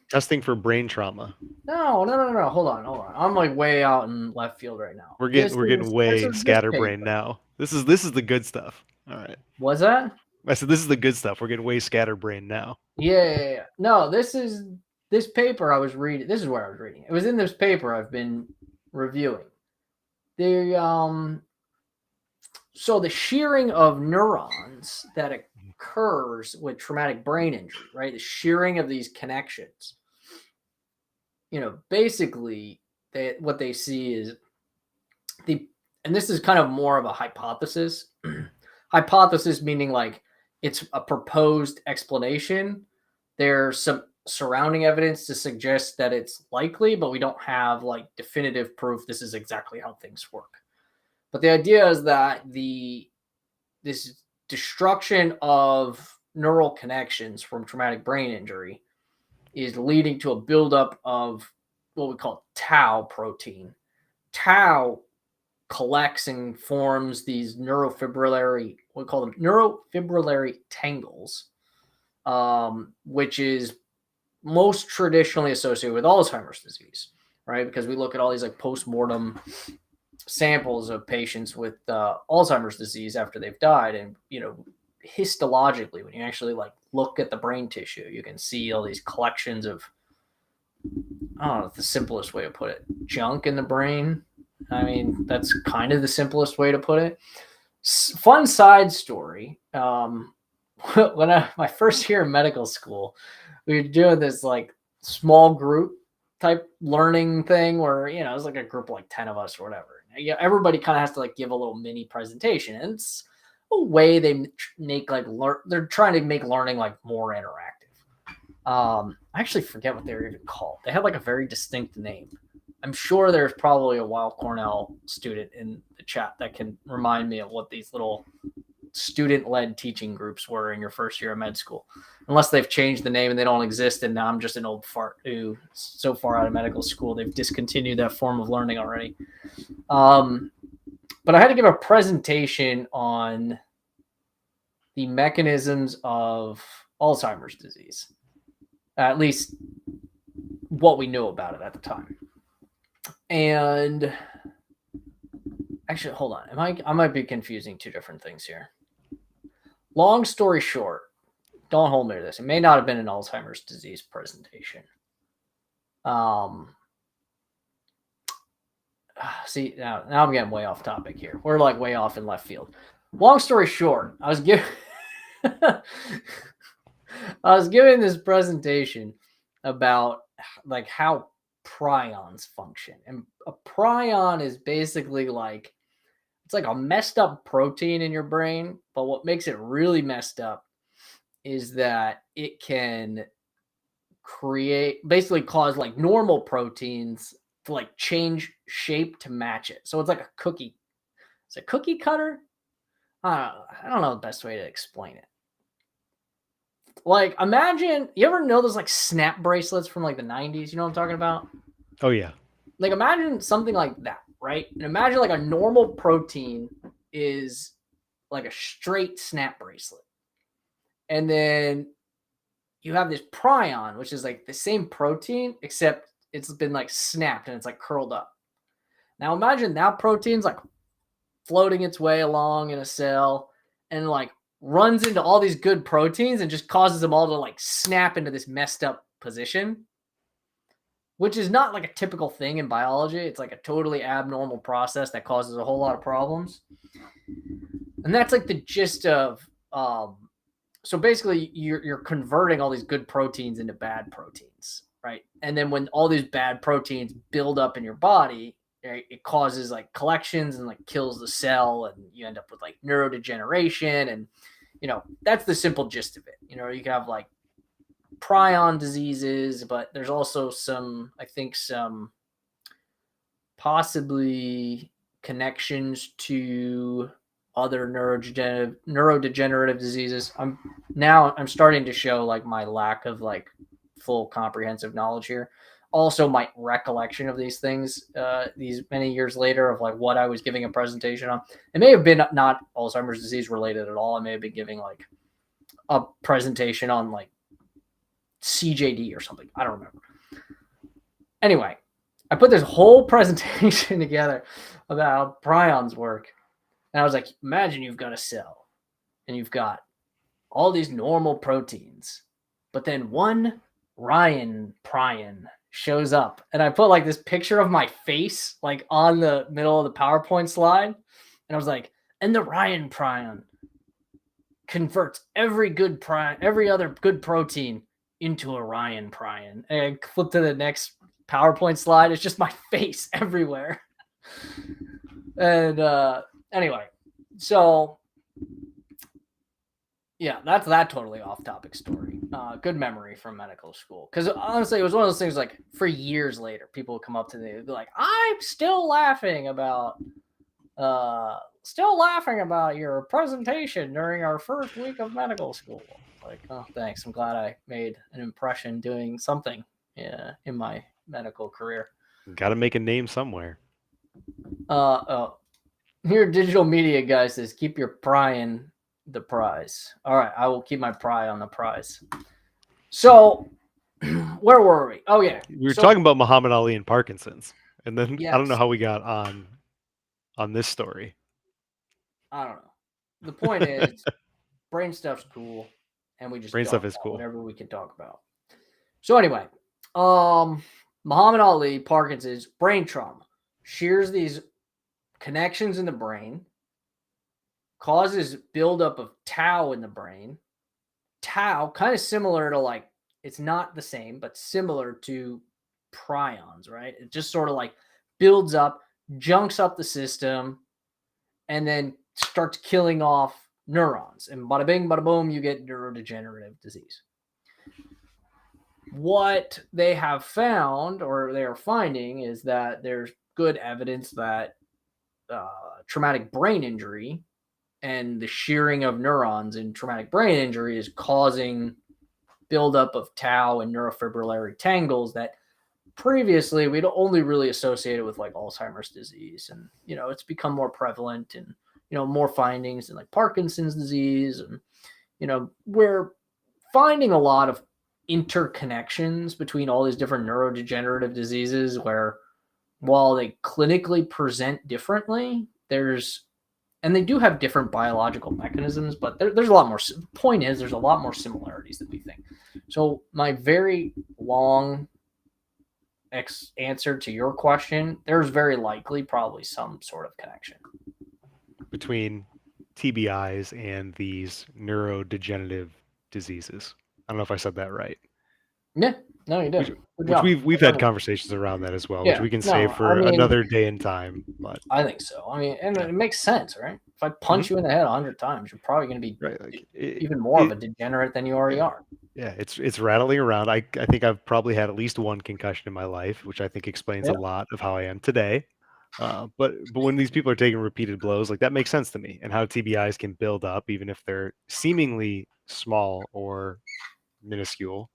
testing for brain trauma. No. Hold on. I'm like way out in left field right now. We're getting way scatterbrained now. This is the good stuff. All right. Was that? I said this is the good stuff. We're getting way scatterbrained now. Yeah. No, this paper I was reading. This is where I was reading. It was in this paper I've been reviewing. So the shearing of neurons that occurs with traumatic brain injury, right? The shearing of these connections. Basically, what they see is and this is kind of more of a hypothesis. Hypothesis meaning like it's a proposed explanation. There's some surrounding evidence to suggest that it's likely, but we don't have like definitive proof this is exactly how things work. But the idea is that this destruction of neural connections from traumatic brain injury is leading to a buildup of what we call tau protein. Tau collects and forms these neurofibrillary tangles, which is most traditionally associated with Alzheimer's disease, right? Because we look at all these like post-mortem samples of patients with Alzheimer's disease after they've died, and histologically, when you actually like look at the brain tissue, you can see all these collections of, I don't know, the simplest way to put it, junk in the brain. I mean, that's kind of the simplest way to put it. Fun side story. When my first year in medical school, we were doing this like small group type learning thing where, it was like a group of like 10 of us or whatever. Everybody kind of has to like give a little mini presentation. And it's a way they make like they're trying to make learning like more interactive. I actually forget what they were even called. They had like a very distinct name. I'm sure there's probably a Weill Cornell student in the chat that can remind me of what these little student-led teaching groups were in your first year of med school, unless they've changed the name and they don't exist. And now I'm just an old fart who so far out of medical school, they've discontinued that form of learning already. But I had to give a presentation on the mechanisms of Alzheimer's disease, at least what we knew about it at the time. And actually, hold on. I might be confusing two different things here. Long story short, don't hold me to this. It may not have been an Alzheimer's disease presentation. See, now I'm getting way off topic here. We're like way off in left field. Long story short, I was giving this presentation about like how prions function. And a prion is basically like, it's like a messed up protein in your brain, but what makes it really messed up is that it can basically cause like normal proteins to like change shape to match it. So it's like a cookie. It's a cookie cutter. I don't know the best way to explain it. Like, imagine, you ever know those like snap bracelets from like the 90s? You know what I'm talking about? Oh, yeah. Like, imagine something like that, right? And imagine like a normal protein is like a straight snap bracelet. And then you have this prion, which is like the same protein, except it's been like snapped and it's like curled up. Now imagine that protein's like floating its way along in a cell and like runs into all these good proteins and just causes them all to like snap into this messed up position, which is not like a typical thing in biology. It's like a totally abnormal process that causes a whole lot of problems. And that's like the gist of, so basically you're converting all these good proteins into bad proteins, right? And then when all these bad proteins build up in your body, right, it causes like collections and like kills the cell, and you end up with like neurodegeneration. And, you know, that's the simple gist of it. You know, you can have like prion diseases, but there's also some possibly connections to other neurodegenerative diseases. I'm starting to show like my lack of like full comprehensive knowledge here. Also, my recollection of these things these many years later of like what I was giving a presentation on. It may have been not Alzheimer's disease related at all. I may have been giving like a presentation on like CJD or something. I don't remember. Anyway, I put this whole presentation together about how prions work. And I was like, imagine you've got a cell and you've got all these normal proteins, but then one prion shows up. And I put like this picture of my face like on the middle of the PowerPoint slide. And I was like, and the prion converts every other good protein into a prion. And I flip to the next PowerPoint slide. It's just my face everywhere. And anyway, so yeah, that's that totally off-topic story. Good memory from medical school. Because honestly, it was one of those things like for years later, people would come up to me and be like, I'm still laughing about your presentation during our first week of medical school. Like, oh, thanks. I'm glad I made an impression doing something in my medical career. Got to make a name somewhere. Here, digital media guy says, keep your prion the prize. All right, I will keep my pry on the prize. So, where were we? Oh, yeah. We were talking about Muhammad Ali and Parkinson's. And then yes. I don't know how we got on this story. I don't know. The point is, brain stuff's cool, and we just brain stuff is cool. Whatever we can talk about. So anyway, Muhammad Ali, Parkinson's, brain trauma, shears these connections in the brain, causes buildup of tau in the brain. Tau, kind of similar to like, it's not the same, but similar to prions, right? It just sort of like builds up, junks up the system, and then starts killing off neurons. And bada bing, bada boom, you get neurodegenerative disease. What they have found, or they are finding, is that there's good evidence that traumatic brain injury and the shearing of neurons in traumatic brain injury is causing buildup of tau and neurofibrillary tangles that previously we'd only really associated with like Alzheimer's disease. And, you know, it's become more prevalent and, you know, more findings in like Parkinson's disease and we're finding a lot of interconnections between all these different neurodegenerative diseases where while they clinically present differently, and they do have different biological mechanisms, but there's a lot more. Point is, there's a lot more similarities than we think. So my very long answer to your question, there's very likely probably some sort of connection between TBIs and these neurodegenerative diseases. I don't know if I said that right. Yeah, no, you did. Which we've had conversations around that as well, which we can save for another day and time. But I think so. I mean, and it makes sense, right? If I punch you in the head 100 times, you're probably going to be even more of a degenerate than you already are. Yeah, it's rattling around. I think I've probably had at least one concussion in my life, which I think explains a lot of how I am today. But when these people are taking repeated blows, like that makes sense to me, and how TBIs can build up even if they're seemingly small or minuscule.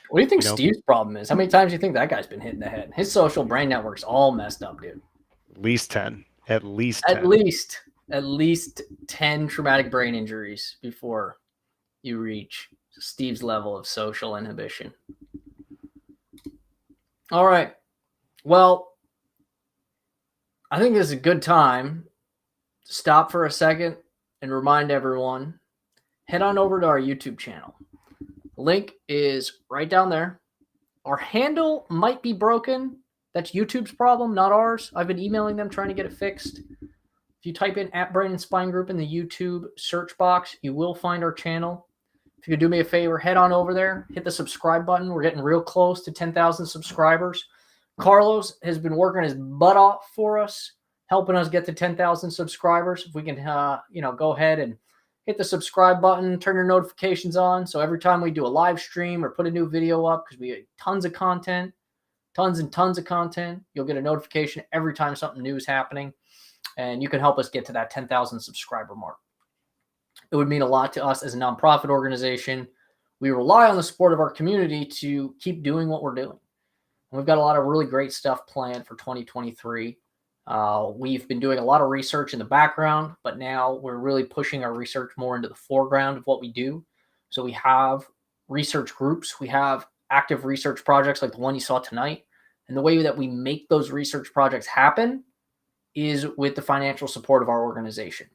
What do you think Steve's problem is? How many times do you think that guy's been hit in the head? His social brain network's all messed up, dude. At least 10. At least 10 traumatic brain injuries before you reach Steve's level of social inhibition. All right. Well, I think this is a good time to stop for a second and remind everyone, head on over to our YouTube channel. Link is right down there. Our handle might be broken. That's YouTube's problem, not ours. I've been emailing them trying to get it fixed. If you type in @Brain and Spine Group in the YouTube search box, you will find our channel. If you could do me a favor, head on over there, hit the subscribe button. We're getting real close to 10,000 subscribers. Carlos has been working his butt off for us, helping us get to 10,000 subscribers. If we can, go ahead and hit the subscribe button, turn your notifications on. So every time we do a live stream or put a new video up, because we have tons and tons of content, you'll get a notification every time something new is happening. And you can help us get to that 10,000 subscriber mark. It would mean a lot to us as a nonprofit organization. We rely on the support of our community to keep doing what we're doing. And we've got a lot of really great stuff planned for 2023. We've been doing a lot of research in the background, but now we're really pushing our research more into the foreground of what we do. So we have research groups. We have active research projects like the one you saw tonight. And the way that we make those research projects happen is with the financial support of our organization.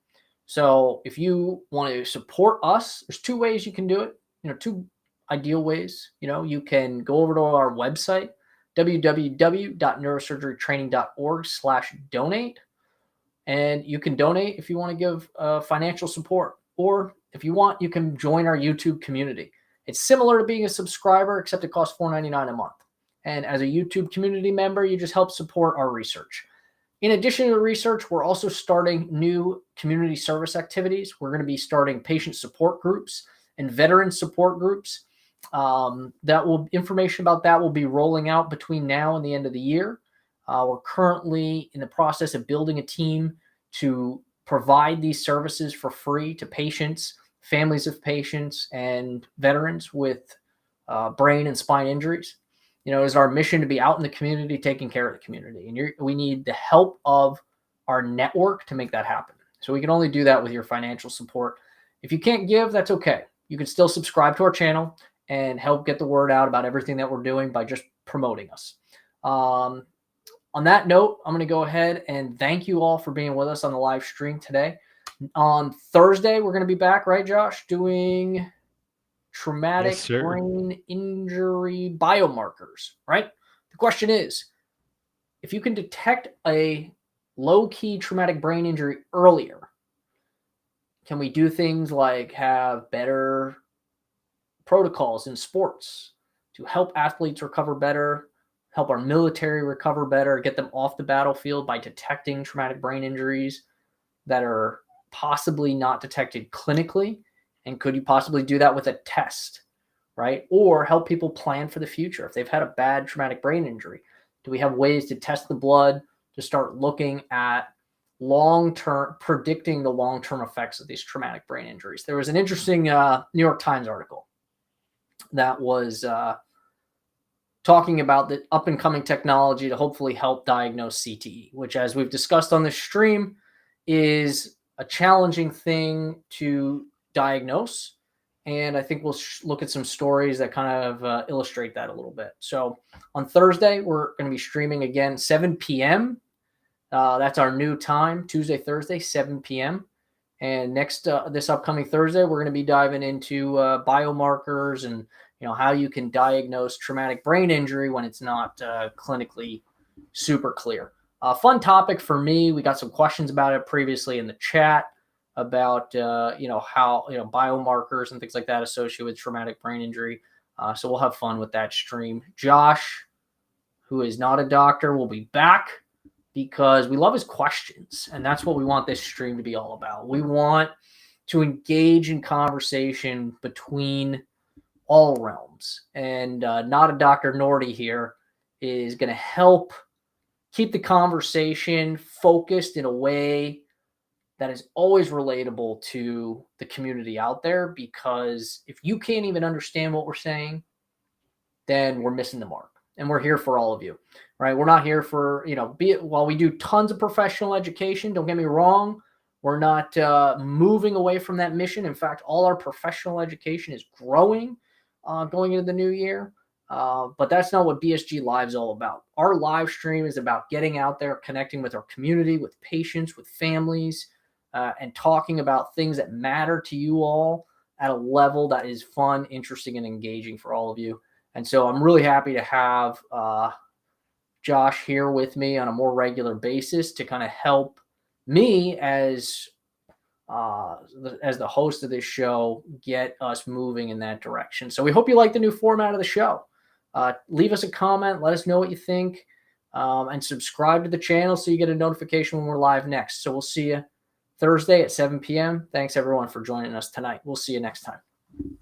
So if you want to support us, there's two ways you can do it. Two ideal ways. You can go over to our website, www.neurosurgerytraining.org/donate. And you can donate if you want to give financial support. Or if you want, you can join our YouTube community. It's similar to being a subscriber, except it costs $4.99 a month. And as a YouTube community member, you just help support our research. In addition to the research, we're also starting new community service activities. We're going to be starting patient support groups and veteran support groups. Information about that will be rolling out between now and the end of the year. We're currently in the process of building a team to provide these services for free to patients, families of patients, and veterans with brain and spine injuries. It is our mission to be out in the community, taking care of the community. And we need the help of our network to make that happen. So we can only do that with your financial support. If you can't give, that's okay. You can still subscribe to our channel and help get the word out about everything that we're doing by just promoting us. On that note, I'm going to go ahead and thank you all for being with us on the live stream today. On Thursday, we're going to be back, right, Josh, doing traumatic brain injury biomarkers, right? The question is, if you can detect a low-key traumatic brain injury earlier, can we do things like have better protocols in sports to help athletes recover better, help our military recover better, get them off the battlefield by detecting traumatic brain injuries that are possibly not detected clinically? And could you possibly do that with a test, right? Or help people plan for the future. If they've had a bad traumatic brain injury, do we have ways to test the blood to start looking at predicting the long-term effects of these traumatic brain injuries? There was an interesting New York Times article that was talking about the up-and-coming technology to hopefully help diagnose CTE, which, as we've discussed on this stream, is a challenging thing to diagnose. And I think we'll look at some stories that kind of illustrate that a little bit. So on Thursday, we're going to be streaming again, 7 p.m. That's our new time, Tuesday, Thursday, 7 p.m. And next, this upcoming Thursday, we're going to be diving into biomarkers and how you can diagnose traumatic brain injury when it's not clinically super clear. Fun topic for me. We got some questions about it previously in the chat about how biomarkers and things like that associated with traumatic brain injury. So we'll have fun with that stream. Josh, who is not a doctor, will be back because we love his questions, and that's what we want this stream to be all about. We want to engage in conversation between all realms, and not a Dr. Norty here is going to help keep the conversation focused in a way that is always relatable to the community out there, because if you can't even understand what we're saying, then we're missing the mark. And we're here for all of you, right? We're not here for, while we do tons of professional education, don't get me wrong, we're not moving away from that mission. In fact, all our professional education is growing going into the new year. But that's not what BSG Live is all about. Our live stream is about getting out there, connecting with our community, with patients, with families, and talking about things that matter to you all at a level that is fun, interesting, and engaging for all of you. And so I'm really happy to have Josh here with me on a more regular basis to kind of help me as the host of this show get us moving in that direction. So we hope you like the new format of the show. Leave us a comment. Let us know what you think. And subscribe to the channel so you get a notification when we're live next. So we'll see you Thursday at 7 p.m. Thanks, everyone, for joining us tonight. We'll see you next time.